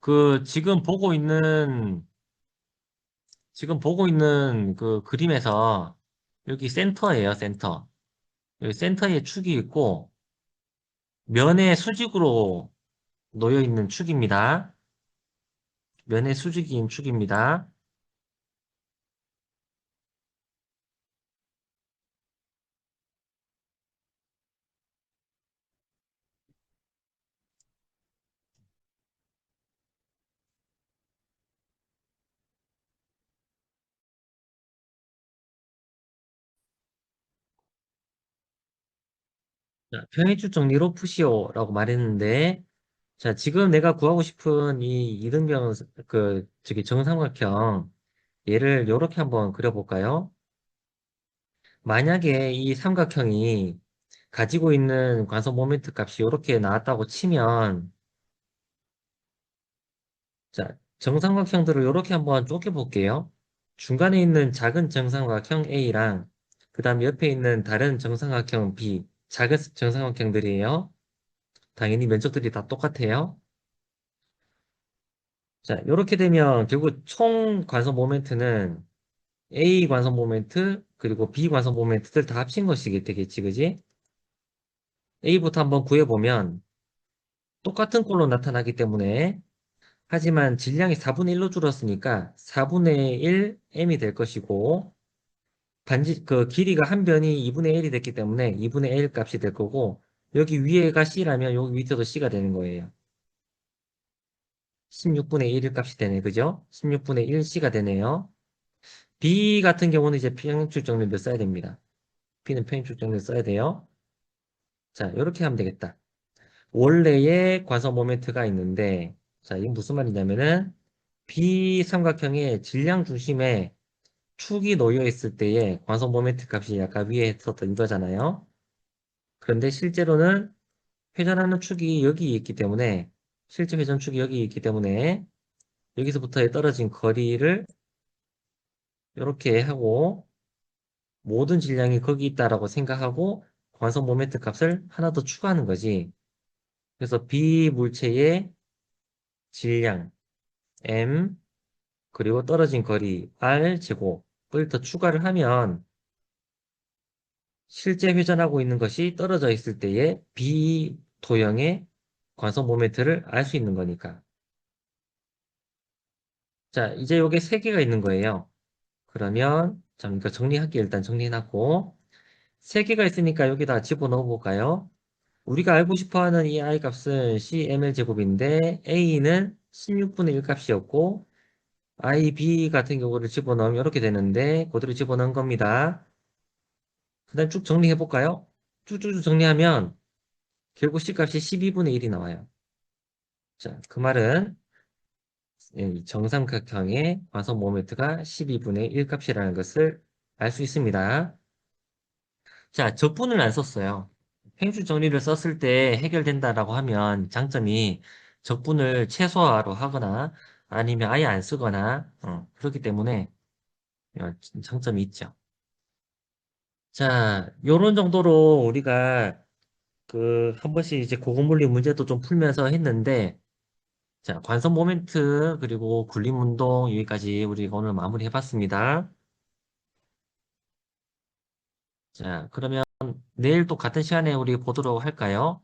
그 지금 보고 있는 그 그림에서 여기 센터예요, 센터. 여기 센터에 축이 있고 면의 수직으로 놓여 있는 축입니다. 면의 수직인 축입니다. 자, 평행축 정리로 푸시오라고 말했는데, 자, 지금 내가 구하고 싶은 이 이등변 저기 정삼각형 얘를 이렇게 한번 그려볼까요? 만약에 이 삼각형이 가지고 있는 관성 모멘트 값이 이렇게 나왔다고 치면, 자, 정삼각형들을 이렇게 한번 쪼개볼게요. 중간에 있는 작은 정삼각형 A랑 그 다음 옆에 있는 다른 정삼각형 B, 작은 정삼각형들이에요. 당연히 면적들이 다 똑같아요. 자, 이렇게 되면 결국 총 관성 모멘트는 A 관성 모멘트 그리고 B 관성 모멘트들 다 합친 것이 되겠지, 그지? A부터 한번 구해보면 똑같은 꼴로 나타나기 때문에 하지만 질량이 4분의 1로 줄었으니까 4분의 1 M이 될 것이고 그 길이가 한 변이 2분의 1이 됐기 때문에 2분의 1 값이 될 거고 여기 위에가 C라면 여기 밑에도 C가 되는 거예요. 16분의 1 값이 되네, 그죠? 16분의 1C가 되네요. B 같은 경우는 이제 평행축 정리를 써야 됩니다. B는 평행축 정리를 써야 돼요. 자, 이렇게 하면 되겠다. 원래의 관성 모멘트가 있는데, 자, 이게 무슨 말이냐면은, B 삼각형의 질량 중심에 축이 놓여 있을 때의 관성 모멘트 값이 아까 위에 했었던 이거잖아요. 그런데 실제로는 회전하는 축이 여기 있기 때문에, 실제 회전축이 여기 있기 때문에, 여기서부터의 떨어진 거리를 이렇게 하고, 모든 질량이 거기 있다라고 생각하고 관성 모멘트 값을 하나 더 추가하는 거지. 그래서 비물체의 질량 m 그리고 떨어진 거리 r 제곱을 더 추가를 하면 실제 회전하고 있는 것이 떨어져 있을 때의 비도형의 관성 모멘트를 알 수 있는 거니까. 자, 이제 요게 세 개가 있는 거예요. 그러면 자, 그러니까 정리할게 일단 정리해놨고 세 개가 있으니까 여기다 집어넣어 볼까요? 우리가 알고 싶어하는 이 i 값은 CML 제곱인데 a는 16분의 1 값이었고 ib 같은 경우를 집어넣으면 이렇게 되는데 그대로 집어넣은 겁니다. 그 다음 쭉 정리해 볼까요? 쭉쭉쭉 정리하면 결국 C 값이 12분의 1이 나와요. 자, 그 말은 이 정삼각형의 관성 모멘트가 12분의 1 값이라는 것을 알 수 있습니다. 자, 적분을 안 썼어요. 행주 정리를 썼을 때 해결된다라고 하면 장점이 적분을 최소화로 하거나 아니면 아예 안 쓰거나 그렇기 때문에 장점이 있죠. 자, 요런 정도로 우리가 그 한 번씩 이제 고급물리 문제도 좀 풀면서 했는데 자, 관성 모멘트 그리고 굴림 운동 여기까지 우리가 오늘 마무리 해봤습니다. 자, 그러면 내일 또 같은 시간에 우리 보도록 할까요?